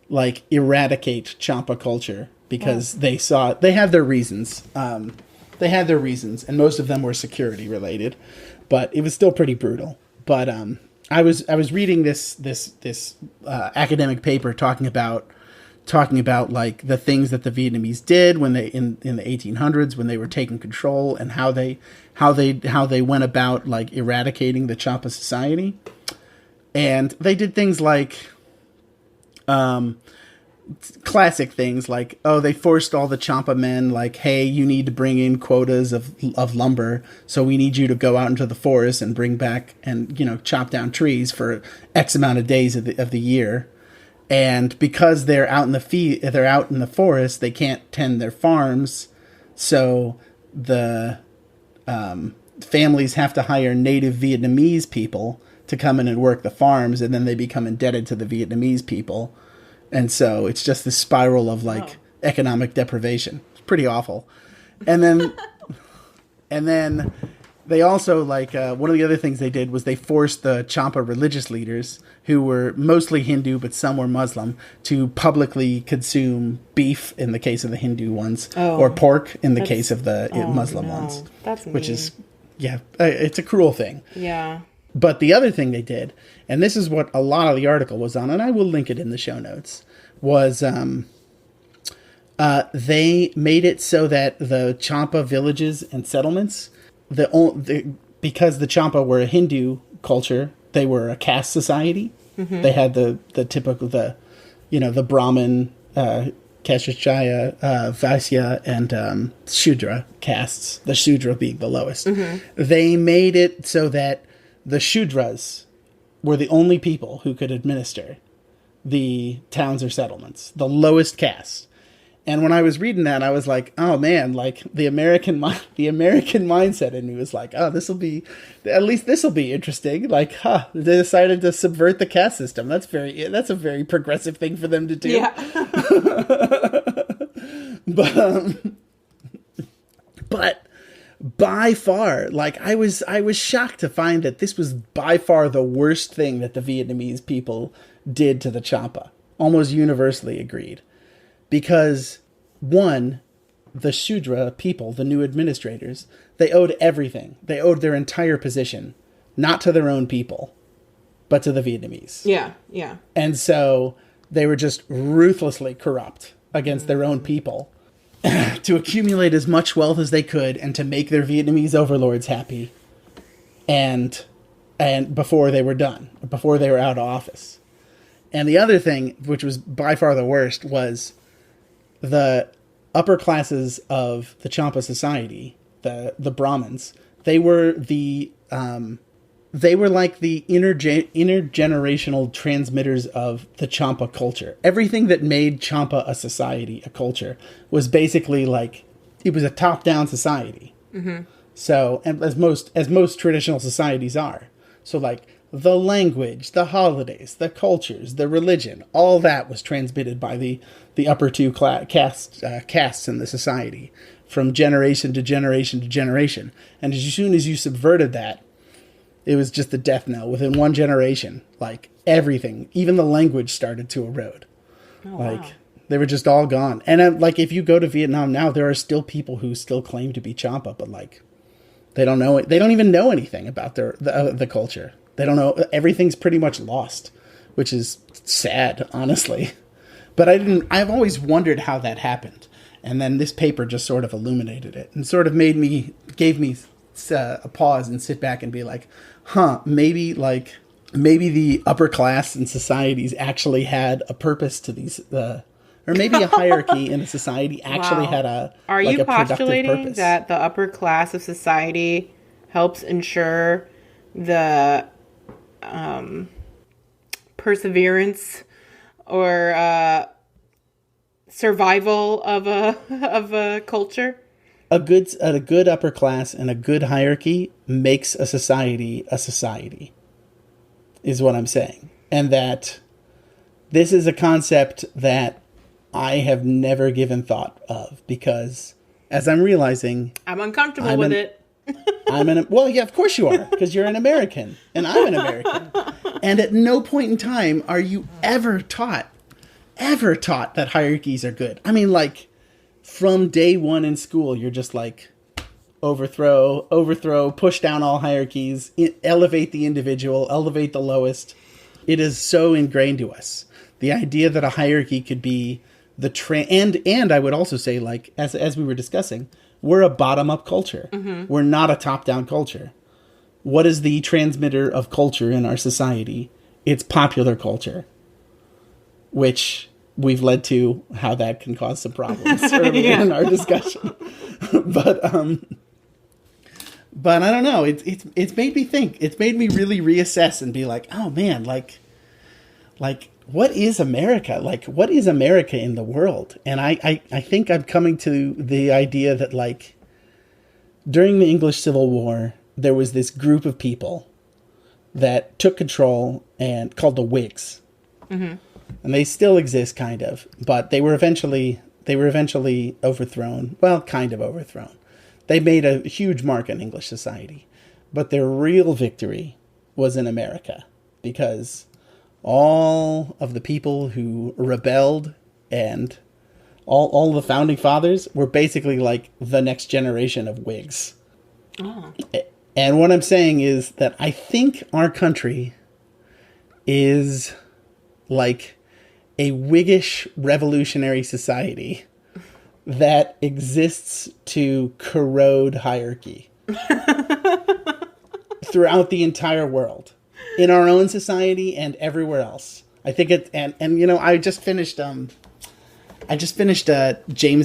like eradicate Champa culture because they had their reasons. They had their reasons, and most of them were security related, but it was still pretty brutal. But I was reading this academic paper talking about like the things that the Vietnamese did when they in the 1800s when they were taking control, and how they went about like eradicating the Champa society. And they did things like classic things like, they forced all the Champa men like, hey, you need to bring in quotas of lumber, so we need you to go out into the forest and bring back and chop down trees for X amount of days of the year. And because they're out in the forest, they can't tend their farms, so the families have to hire native Vietnamese people to come in and work the farms, and then they become indebted to the Vietnamese people. And so it's just this spiral of like economic deprivation. It's pretty awful. And then they also like one of the other things they did was they forced the Champa religious leaders, who were mostly Hindu but some were Muslim, to publicly consume beef in the case of the Hindu ones, or pork in the case of the Muslim ones. That's mean. Which is it's a cruel thing. Yeah. But the other thing they did, and this is what a lot of the article was on, and I will link it in the show notes, was they made it so that the Champa villages and settlements, because the Champa were a Hindu culture, they were a caste society. Mm-hmm. They had the typical, the Brahmin, Kshatriya, Vaisya, and Shudra castes, the Shudra being the lowest. Mm-hmm. They made it so that the Shudras were the only people who could administer the towns or settlements, the lowest caste. And when I was reading that, I was like, oh man, like the American mindset in me was like, oh, this will be interesting. Like, they decided to subvert the caste system. That's a very progressive thing for them to do. Yeah. But by far, like I was shocked to find that this was by far the worst thing that the Vietnamese people did to the Champa. Almost universally agreed. Because, one, the Shudra people, the new administrators, they owed everything. They owed their entire position, not to their own people, but to the Vietnamese. Yeah, yeah. And so they were just ruthlessly corrupt against their own people to accumulate as much wealth as they could and to make their Vietnamese overlords happy. And before they were done, before they were out of office. And the other thing, which was by far the worst, was the upper classes of the Champa society, the Brahmins. They were like the intergenerational transmitters of the Champa culture. Everything that made Champa a society, a culture, was basically like, it was a top-down society. Mm-hmm. So, and as most traditional societies are. So like, the language, the holidays, the cultures, the religion, all that was transmitted by the upper two castes in the society from generation to generation to generation. And as soon as you subverted that, it was just the death knell. Within one generation, like everything, even the language started to erode. Oh, wow. They were just all gone. And like if you go to Vietnam now, there are still people who still claim to be Champa, but like they don't know it. They don't even know anything about the culture. They don't know. Everything's pretty much lost, which is sad, honestly. But I've always wondered how that happened. And then this paper just sort of illuminated it and sort of gave me pause and sit back and be like, maybe the upper class in societies actually had a purpose to these, or maybe a hierarchy in a society actually had a Are like you a productive postulating purpose. that the upper class of society helps ensure the perseverance or survival of a culture? A good upper class and a good hierarchy makes a society, is what I'm saying. And that this is a concept that I have never given thought of, because as I'm realizing, I'm uncomfortable with it. well, yeah, of course you are, because you're an American and I'm an American. And at no point in time are you ever taught that hierarchies are good. I mean, like, from day one in school, you're just like, overthrow, push down all hierarchies, elevate the individual, elevate the lowest. It is so ingrained to us. The idea that a hierarchy could be and I would also say, like, as we were discussing, we're a bottom-up culture. Mm-hmm. We're not a top-down culture. What is the transmitter of culture in our society? It's popular culture, which we've led to how that can cause some problems earlier in our discussion. But I don't know. It's made me think. It's made me really reassess and be like, oh man, like what is America? Like, what is America in the world? And I think I'm coming to the idea that, like, during the English Civil War, there was this group of people that took control and called the Whigs. Mm-hmm. And they still exist, kind of, but they were eventually overthrown. Well, kind of overthrown. They made a huge mark in English society, but their real victory was in America, because all of the people who rebelled and all the founding fathers were basically like the next generation of Whigs. Oh. And what I'm saying is that I think our country is like a Whiggish revolutionary society that exists to corrode hierarchy throughout the entire world, in our own society and everywhere else. I think it, and you know, I just finished James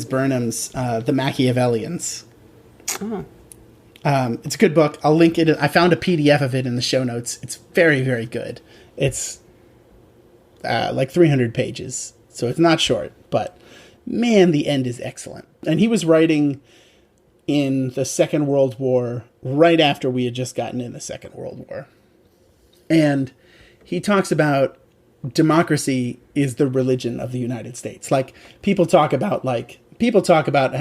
Burnham's The Machiavellians. Oh. It's a good book. I'll link it. I found a PDF of it in the show notes. It's very, very good. It's like 300 pages, so it's not short, but man, the end is excellent. And he was writing in the Second World War, right after we had just gotten in the Second World War. And he talks about democracy is the religion of the United States. Like, people talk about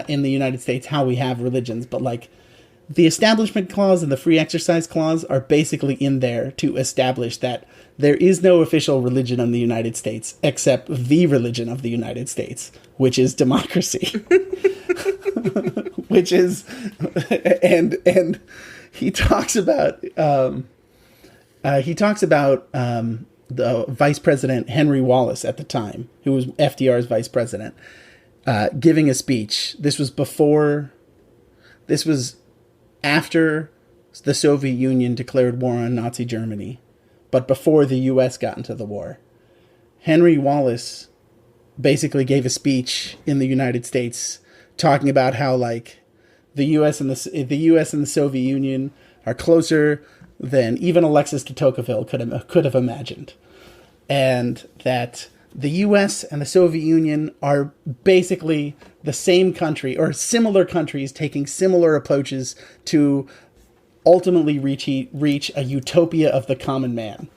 in the United States how we have religions, but like the Establishment Clause and the Free Exercise Clause are basically in there to establish that there is no official religion in the United States except the religion of the United States, which is democracy. Which is, and he talks about the Vice President Henry Wallace at the time, who was FDR's vice president, giving a speech. This was after the Soviet Union declared war on Nazi Germany, but before the U.S. got into the war. Henry Wallace basically gave a speech in the United States talking about how, like, the U.S. and the Soviet Union are closer than even Alexis de Tocqueville could have imagined, and that the U.S. and the Soviet Union are basically the same country, or similar countries taking similar approaches to ultimately reach a utopia of the common man.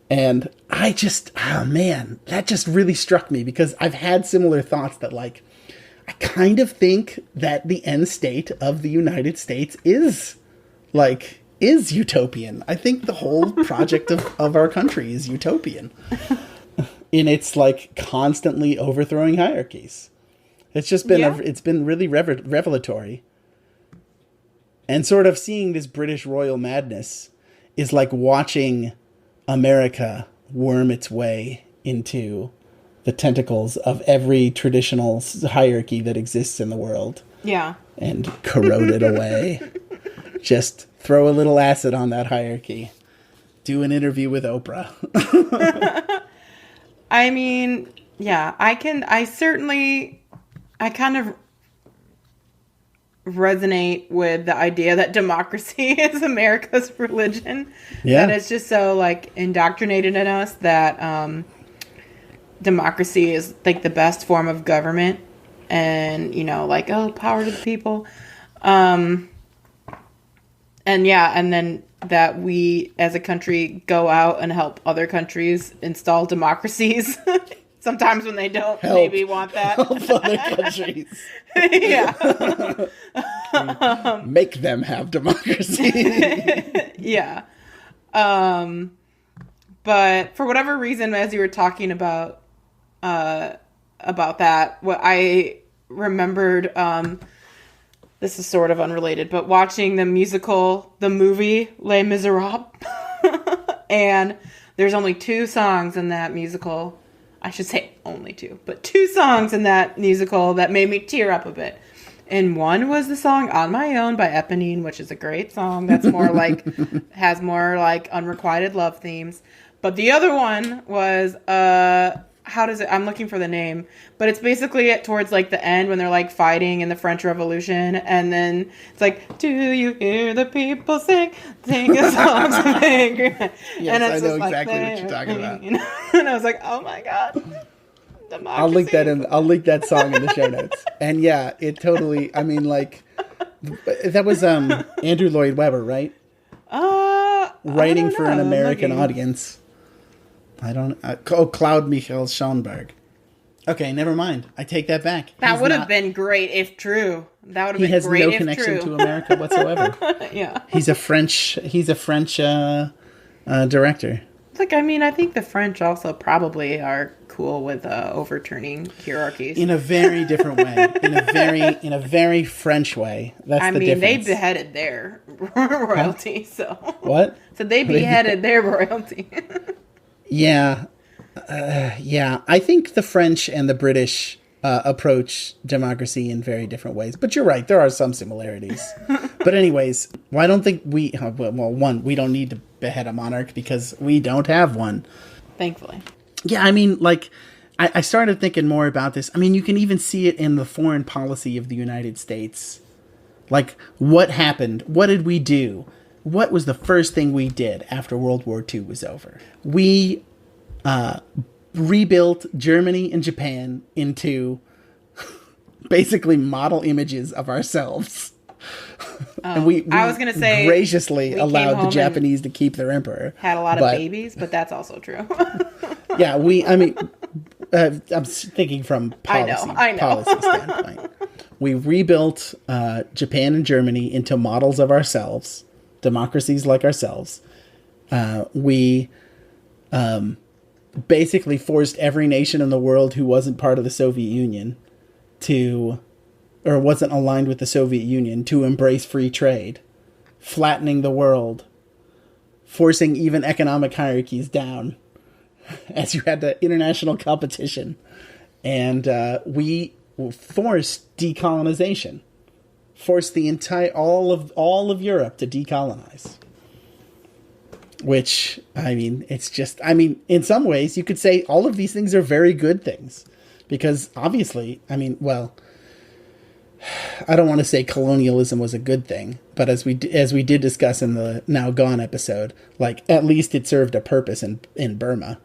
And I just, oh man, that just really struck me, because I've had similar thoughts that, like, I kind of think that the end state of the United States is utopian. I think the whole project of our country is utopian in its, like, constantly overthrowing hierarchies. It's just been, it's been really revelatory. And sort of seeing this British royal madness is like watching America worm its way into the tentacles of every traditional hierarchy that exists in the world. Yeah. And corrode it away. Just throw a little acid on that hierarchy. Do an interview with Oprah. I mean, yeah, I kind of resonate with the idea that democracy is America's religion. Yeah. That it's just so, like, indoctrinated in us that democracy is, like, the best form of government. And, you know, like, oh, power to the people. And yeah, and then that we as a country go out and help other countries install democracies. Sometimes when they don't maybe want that. Help other countries. Yeah. Make them have democracy. Yeah. But for whatever reason, as you were talking about that, what I remembered, this is sort of unrelated, but watching the movie Les Miserables, and there's only 2 songs in that musical. I should say only 2, but 2 songs in that musical that made me tear up a bit. And one was the song On My Own by Eponine, which is a great song. That's more like, has more like unrequited love themes. But the other one was, I'm looking for the name, but it's basically towards like the end when they're like fighting in the French Revolution, and then it's like, do you hear the people sing a song to make? Yes, and it's I know like, exactly what you're talking about. You know? And I was like, oh my god, democracy. I'll link that song in the show notes. And yeah, it totally. I mean, like that was Andrew Lloyd Webber, right? Writing for an American audience. I don't. Claude Michael Schoenberg. Okay, never mind. I take that back. That would have been great if true. That would have been great if true. He has no connection to America whatsoever. Yeah. He's a French director. Like, I mean, I think the French also probably are cool with overturning hierarchies in a very different way. In a very French way. That's the difference. They beheaded their royalty. Huh? So what? So they beheaded their royalty. Yeah. I think the French and the British approach democracy in very different ways. But you're right, there are some similarities. But anyways, well, I don't think we don't need to behead a monarch because we don't have one. Thankfully. Yeah, I mean, like, I started thinking more about this. I mean, you can even see it in the foreign policy of the United States. Like, what happened? What did we do? What was the first thing we did after World War II was over? We rebuilt Germany and Japan into basically model images of ourselves. And we I was going to say graciously allowed the Japanese to keep their emperor. Had a lot of babies, but that's also true. Yeah, I'm thinking from policy standpoint. We rebuilt Japan and Germany into models of ourselves. Democracies like ourselves. We basically forced every nation in the world who wasn't part of the Soviet Union or wasn't aligned with the Soviet Union to embrace free trade, flattening the world, forcing even economic hierarchies down as you had the international competition. And we forced decolonization. Forced the entire all of Europe to decolonize. Which, I mean, it's just, I mean, in some ways you could say all of these things are very good things. Because obviously, I mean, well, I don't want to say colonialism was a good thing, but as we did discuss in the Now Gone episode, like, at least it served a purpose in Burma.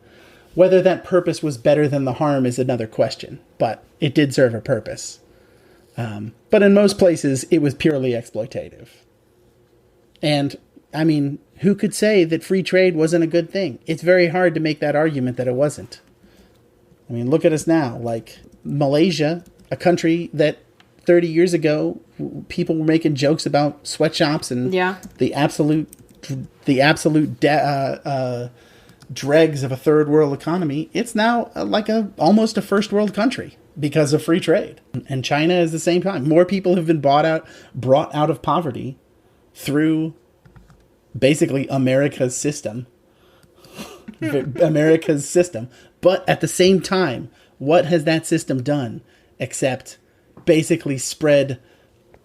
Whether that purpose was better than the harm is another question, but it did serve a purpose. But in most places, it was purely exploitative. And, I mean, who could say that free trade wasn't a good thing? It's very hard to make that argument that it wasn't. I mean, look at us now. Like, Malaysia, a country that 30 years ago, people were making jokes about sweatshops and the absolute dregs of a third world economy. It's now like almost a first world country because of free trade. And China is the same time. More people have been brought out of poverty through basically America's system. But at the same time, what has that system done except basically spread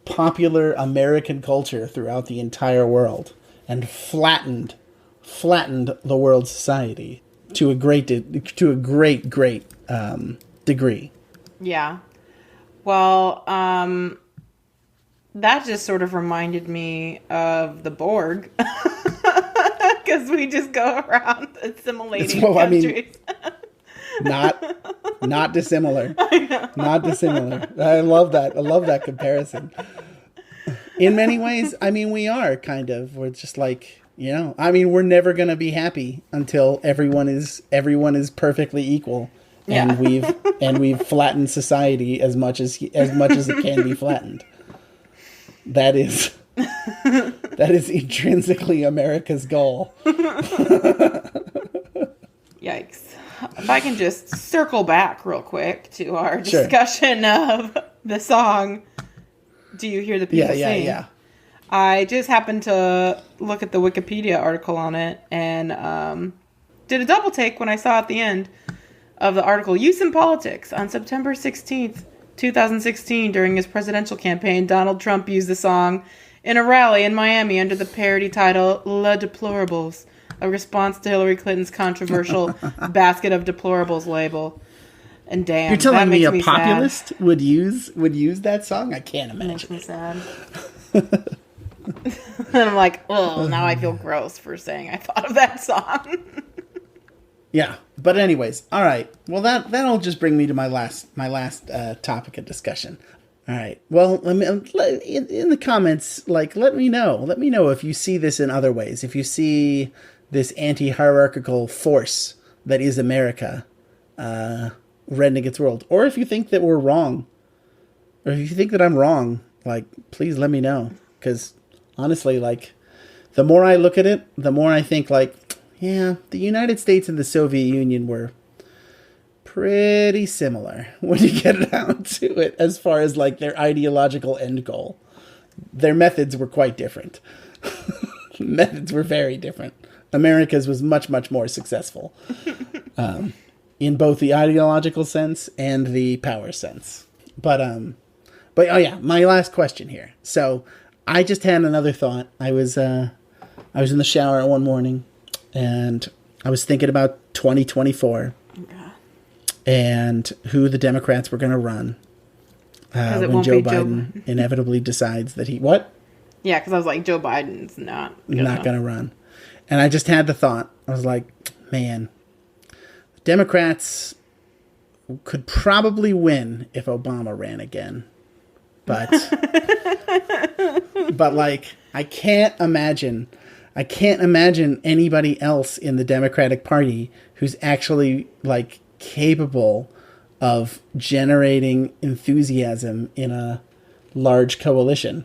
popular American culture throughout the entire world and flattened the world's society to a great degree. Yeah. Well, that just sort of reminded me of the Borg. Because we just go around assimilating countries. Not dissimilar. I know. Not dissimilar. I love that comparison. In many ways, I mean, we are kind of. We're just like, I mean, we're never going to be happy until everyone is perfectly equal. And we've flattened society as much as it can be flattened. That is intrinsically America's goal. Yikes. If I can just circle back real quick to our discussion of the song, Do You Hear the People Sing? Yeah. I just happened to look at the Wikipedia article on it and did a double take when I saw at the end of the article, Use in Politics. On September 16th, 2016, during his presidential campaign, Donald Trump used the song in a rally in Miami under the parody title La Deplorables, a response to Hillary Clinton's controversial Basket of Deplorables label. And damn, you're telling me a me populist would use that song? I can't imagine. Makes me sad. And I'm like, oh, now I feel gross for saying I thought of that song. Yeah, but anyways, all right. Well, that'll just bring me to my last topic of discussion. All right. Well, in the comments, let me know. Let me know if you see this in other ways. If you see this anti-hierarchical force that is America rending its world, or if you think that we're wrong, or if you think that I'm wrong, please let me know. Because honestly, the more I look at it, the more I think yeah, the United States and the Soviet Union were pretty similar when you get down to it, as far as their ideological end goal. Their methods were quite different. Methods were very different. America's was much, much more successful in both the ideological sense and the power sense. But oh yeah, my last question here. So I just had another thought. I was in the shower one morning. And I was thinking about 2024 and who the Democrats were going to run when Joe Biden inevitably decides that he... What? Yeah, because I was like, Joe Biden's not going to run. And I just had the thought. I was like, man, Democrats could probably win if Obama ran again. But, I can't imagine anybody else in the Democratic Party who's actually capable of generating enthusiasm in a large coalition.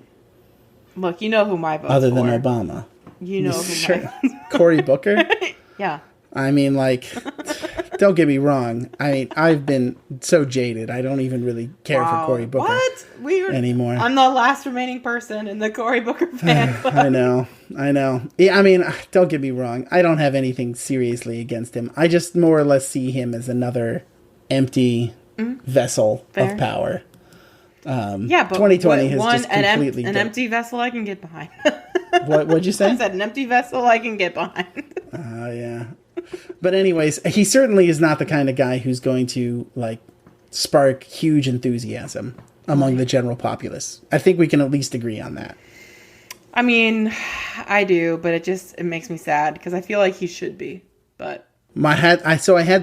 Look, you know who my vote's other than Obama. You know who my Cory Booker? Yeah. I mean, don't get me wrong. I mean, I've been so jaded. I don't even really care for Cory Booker anymore. I'm the last remaining person in the Cory Booker fan club. I know. Yeah, I mean, don't get me wrong. I don't have anything seriously against him. I just more or less see him as another empty vessel of power. Yeah, but 2020 has just completely... An empty vessel I can get behind. What'd you say? I said an empty vessel I can get behind. Yeah. But anyways, he certainly is not the kind of guy who's going to spark huge enthusiasm among the general populace. I think we can at least agree on that. I mean, I do, but it makes me sad because I feel like he should be. But I had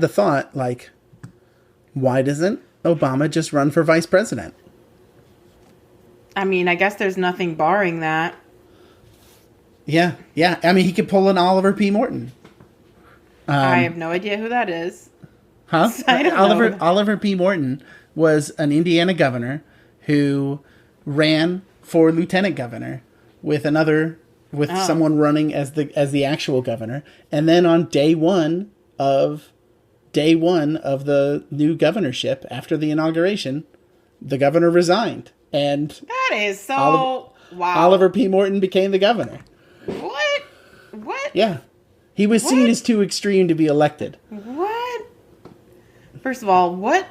the thought, why doesn't Obama just run for vice president? I mean, I guess there's nothing barring that. Yeah. I mean, he could pull an Oliver P. Morton. I have no idea who that is. Huh? I don't know. Oliver P. Morton was an Indiana governor who ran for lieutenant governor with someone running as the actual governor, and then on day one of the new governorship after the inauguration, the governor resigned, and that is so wow. Oliver P. Morton became the governor. What? Yeah. He was seen as too extreme to be elected. What? First of all, what?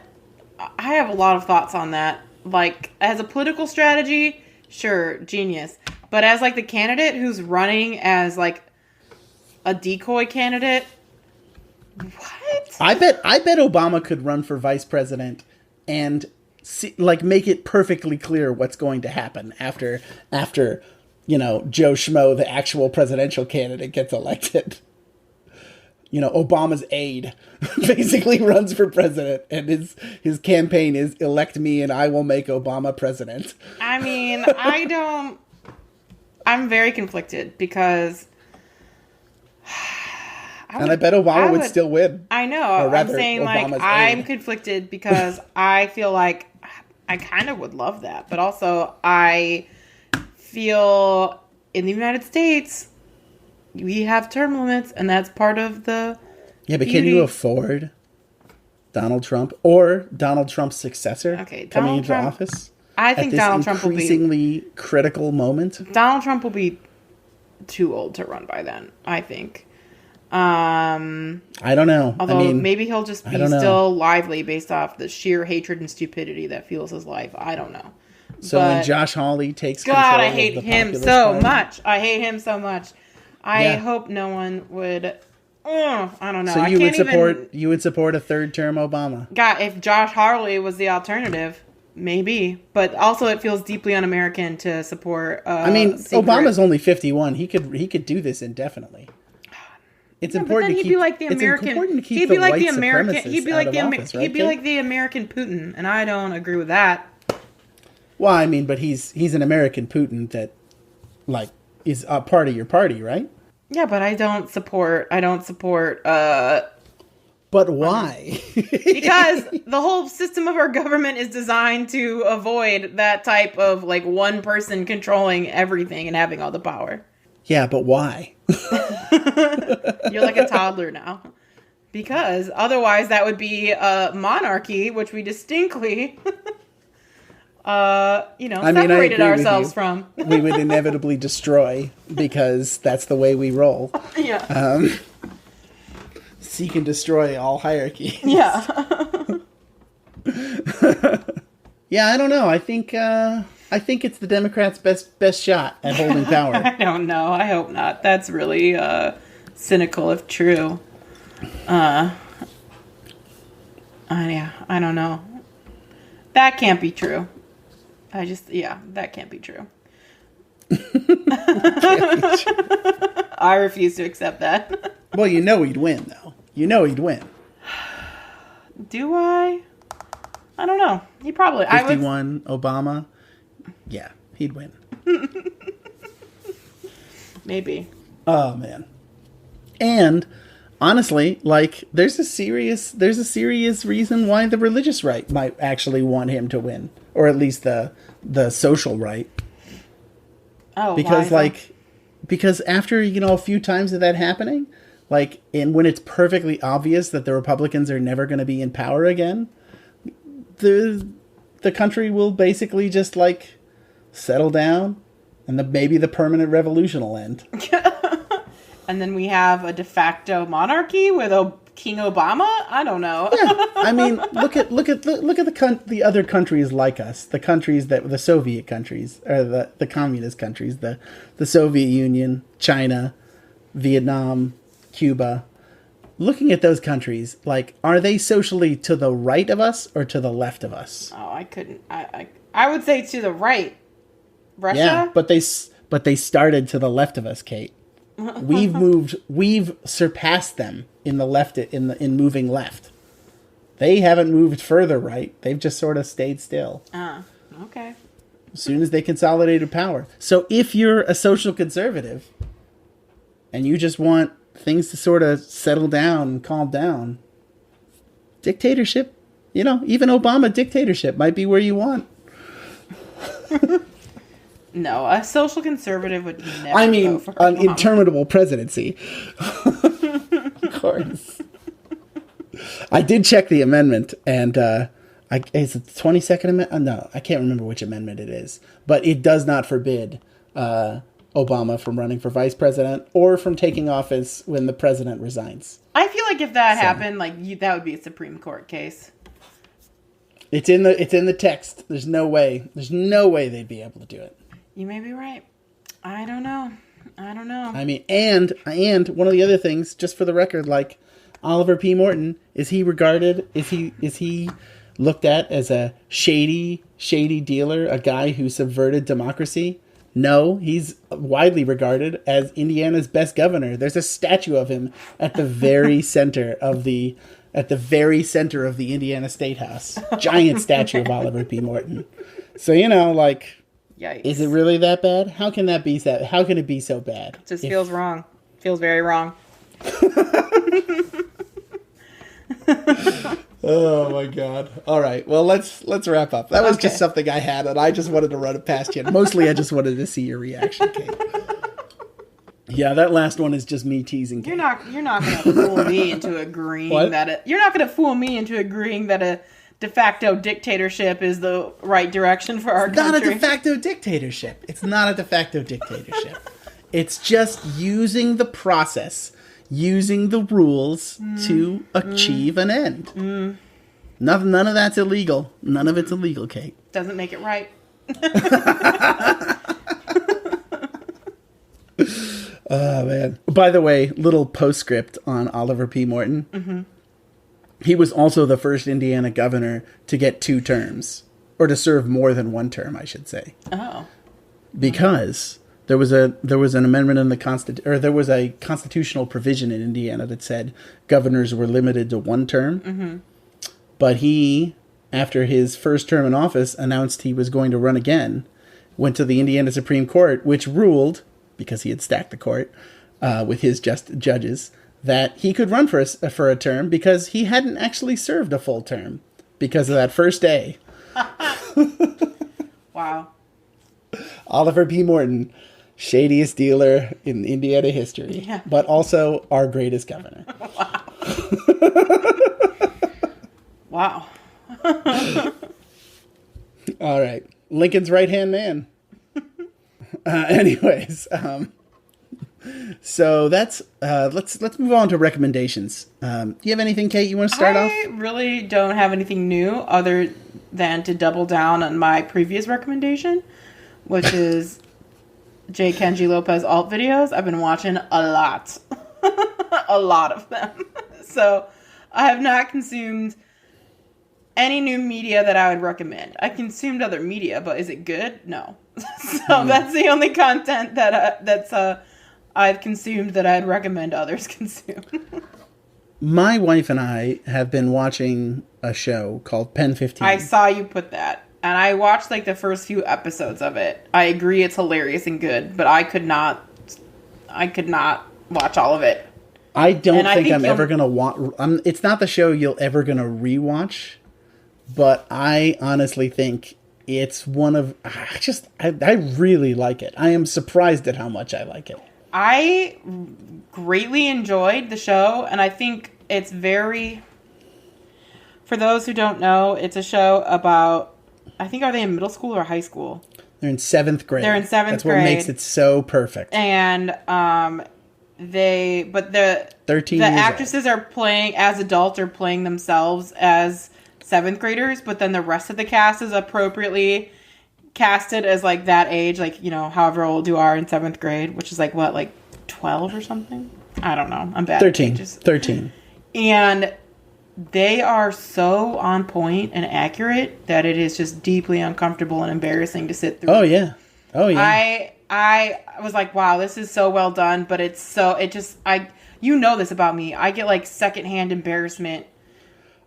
I have a lot of thoughts on that. As a political strategy, sure, genius. But as like the candidate who's running as like a decoy candidate, what? I bet Obama could run for vice president and make it perfectly clear what's going to happen after Joe Schmo, the actual presidential candidate, gets elected. Obama's aide basically runs for president, and his campaign is elect me and I will make Obama president. I mean, I'm very conflicted because I bet Obama would still win. I know. I'm saying Obama's I'm conflicted because I feel like I kind of would love that. But also I feel in the United States, we have term limits and that's part of the but can you afford Donald Trump or Donald Trump's successor coming into office? I think Donald Trump will be... increasingly critical moment. Donald Trump will be too old to run by then, I think. I don't know. Although maybe he'll just be still lively based off the sheer hatred and stupidity that fuels his life. I don't know. So when Josh Hawley takes control God, I hate of the him so much. I hate him so much. I hope no one would. I don't know. So you would support a third term Obama? God, if Josh Hawley was the alternative, maybe. But also, it feels deeply un-American to support. Obama's only 51. He could do this indefinitely. It's important to keep. He'd be like the American. He'd be like the American. He'd be like the. He'd be like the American Putin, and I don't agree with that. Well, but he's an American Putin that, is a part of your party, right? Yeah, but I don't support. But why? Because the whole system of our government is designed to avoid that type of one person controlling everything and having all the power. Yeah, but why? You're like a toddler now. Because otherwise that would be a monarchy, which we distinctly, separated ourselves from. We would inevitably destroy because that's the way we roll. Yeah. Seek and destroy all hierarchy. Yeah. Yeah, I don't know. I think it's the Democrats' best shot at holding power. I don't know. I hope not. That's really cynical if true. I don't know. That can't be true. That can't be true. I refuse to accept that. Well, he'd win, though. He'd win. Do I? I don't know. He probably... 51, Obama. Yeah, he'd win. Maybe. Oh, man. And honestly, there's a serious reason why the religious right might actually want him to win, or at least the social right. Oh, because because after a few times of that happening, and when it's perfectly obvious that the Republicans are never going to be in power again, the country will basically just settle down, and maybe the permanent revolution will end. And then we have a de facto monarchy with King Obama. I don't know. Yeah, look at the other countries like us, the countries the Soviet countries or the communist countries, the Soviet Union, China, Vietnam, Cuba. Looking at those countries, are they socially to the right of us or to the left of us? Oh, I couldn't. I would say to the right. Russia? Yeah, but they started to the left of us, Kate. We've surpassed them in the left in moving left. They haven't moved further right. They've just sort of stayed still. Okay. As soon as they consolidated power. So if you're a social conservative and you just want things to sort of settle down and calm down, dictatorship, even Obama dictatorship might be where you want. No, a social conservative would never go for an Obama. interminable presidency. Of course. I did check the amendment, and is it the 22nd amendment? No, I can't remember which amendment it is. But it does not forbid Obama from running for vice president or from taking office when the president resigns. I feel like if that happened, that would be a Supreme Court case. It's in the text. There's no way they'd be able to do it. You may be right. I don't know. I mean, and one of the other things, just for the record, like Oliver P. Morton, is he looked at as a shady dealer, a guy who subverted democracy? No, he's widely regarded as Indiana's best governor. There's a statue of him at the very center of the Indiana State House. Giant statue of Oliver P. Morton. So, like, yikes. Is it really that bad? How can that be that? How can it be so bad? It just feels wrong. Feels very wrong. Oh my God. All right. Well, let's wrap up. That was just something I had, and I just wanted to run it past you. Mostly I just wanted to see your reaction, Kate. Yeah, that last one is just me teasing Kate. You're not going to fool me into agreeing you're not going to fool me into agreeing that a de facto dictatorship is the right direction for our country. Not a de facto dictatorship. It's not a de facto dictatorship. It's just using the process, using the rules to achieve an end. None of that's illegal. None of it's illegal, Kate. Doesn't make it right. Oh, man. By the way, little postscript on Oliver P. Morton. Mm-hmm. He was also the first Indiana governor to get 2 terms. Or to serve more than 1 term, I should say. Oh. Because there was an amendment in the there was a constitutional provision in Indiana that said governors were limited to 1 term. Mm-hmm. But he, after his first term in office, announced he was going to run again, went to the Indiana Supreme Court, which ruled, because he had stacked the court with his judges, that he could run for a term because he hadn't actually served a full term because of that first day. Wow. Oliver P. Morton, shadiest dealer in Indiana history, but also our greatest governor. Wow. All right. Lincoln's right-hand man. Anyways, so that's let's move on to recommendations. Do you have anything, Kate, you want to start off? I really don't have anything new other than to double down on my previous recommendation, which is J. Kenji Lopez alt videos. I've been watching a lot. A lot of them. So I have not consumed any new media that I would recommend. I consumed other media, but is it good? No. So that's the only content that I've consumed that I'd recommend others consume. My wife and I have been watching a show called Pen 15. I saw you put that. And I watched like the first few episodes of it. I agree it's hilarious and good, but I could not watch all of it. I don't think I'm ever going to watch. It's not the show you're ever going to rewatch, but I honestly think it's one of... I really like it. I am surprised at how much I like it. I greatly enjoyed the show, and I think it's very... For those who don't know, it's a show about... I think, are they in middle school or high school? They're in 7th grade. They're in 7th grade. That's what makes it so perfect. And the 13 actresses are playing as adults, or playing themselves as 7th graders, but then the rest of the cast is appropriately casted as like that age, like, however old you are in 7th grade, which is like what, like 12 or something? I don't know. I'm bad. 13. And they are so on point and accurate that it is just deeply uncomfortable and embarrassing to sit through. Oh yeah. I was like, wow, this is so well done, but this about me. I get like secondhand embarrassment.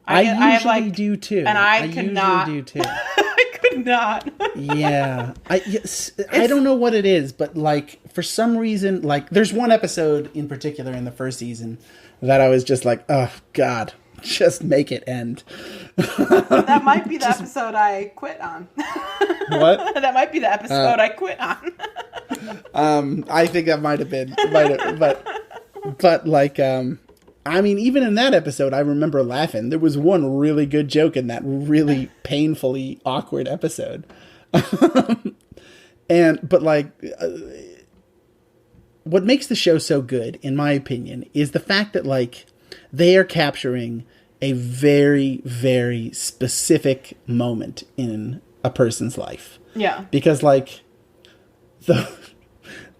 I usually do too. And I could not. Do too. I could not. Yeah. I don't know what it is, but like for some reason, like there's one episode in particular in the first season that I was just like, oh God, just make it end. That might be the episode I quit on. What? That might be the episode I quit on. I think that might have been, but like, I mean, even in that episode, I remember laughing. There was one really good joke in that really painfully awkward episode. But what makes the show so good, in my opinion, is the fact that like they are capturing a very, very specific moment in a person's life. Yeah. Because like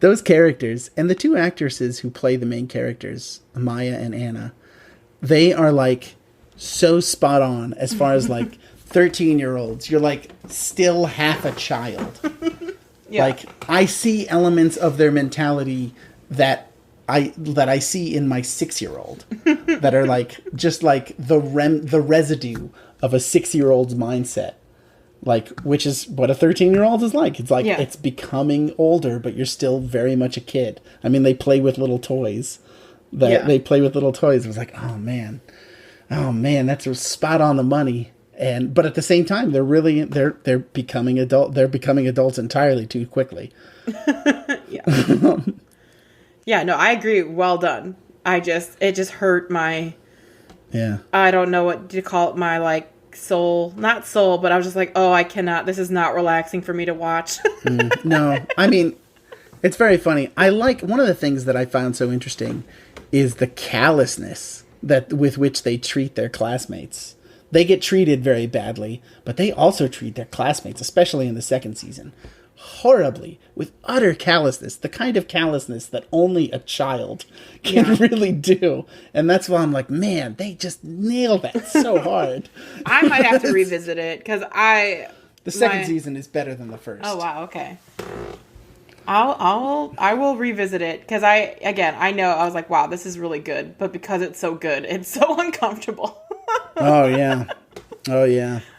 those characters and the two actresses who play the main characters, Maya and Anna, they are like so spot on as far as like 13-year-olds. You're like still half a child. Yeah. Like I see elements of their mentality that I see in my 6-year-old that are like just like the residue of a 6-year-old's mindset. Like, which is what a 13-year-old is like. It's like, It's becoming older, but you're still very much a kid. I mean, they play with little toys. They play with little toys. It was like, oh man, that's spot on the money. But at the same time, they're becoming adult. They're becoming adults entirely too quickly. Yeah. Yeah, no, I agree. Well done. It just hurt my, I don't know what to call it, my like soul, not soul, but I was just like, oh, I cannot, this is not relaxing for me to watch. No, I mean, it's very funny. I like, one of the things that I found so interesting is the callousness with which they treat their classmates. They get treated very badly, but they also treat their classmates, especially in the second season, horribly, with utter callousness, the kind of callousness that only a child can really do. And that's why I'm like, man, they just nail that so hard. I might have to revisit it because the second season is better than the first. Oh wow, okay. I will revisit it because I know I was like, wow, this is really good, but because it's so good, it's so uncomfortable. Oh yeah.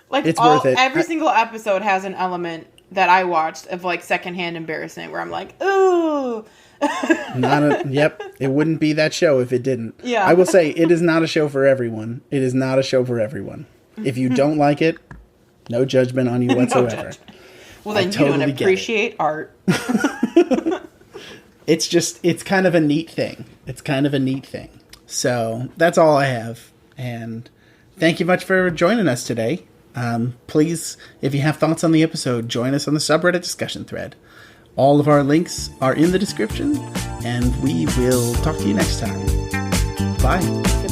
Like it's worth it. Every single episode has an element that I watched of like secondhand embarrassment where I'm like, ooh. Yep. It wouldn't be that show if it didn't. Yeah. I will say it is not a show for everyone. It is not a show for everyone. If you don't like it, no judgment on you whatsoever. No well, then you don't appreciate art. It's kind of a neat thing. So that's all I have. And thank you much for joining us today. Please, if you have thoughts on the episode, join us on the subreddit discussion thread. All of our links are in the description, and we will talk to you next time. Bye.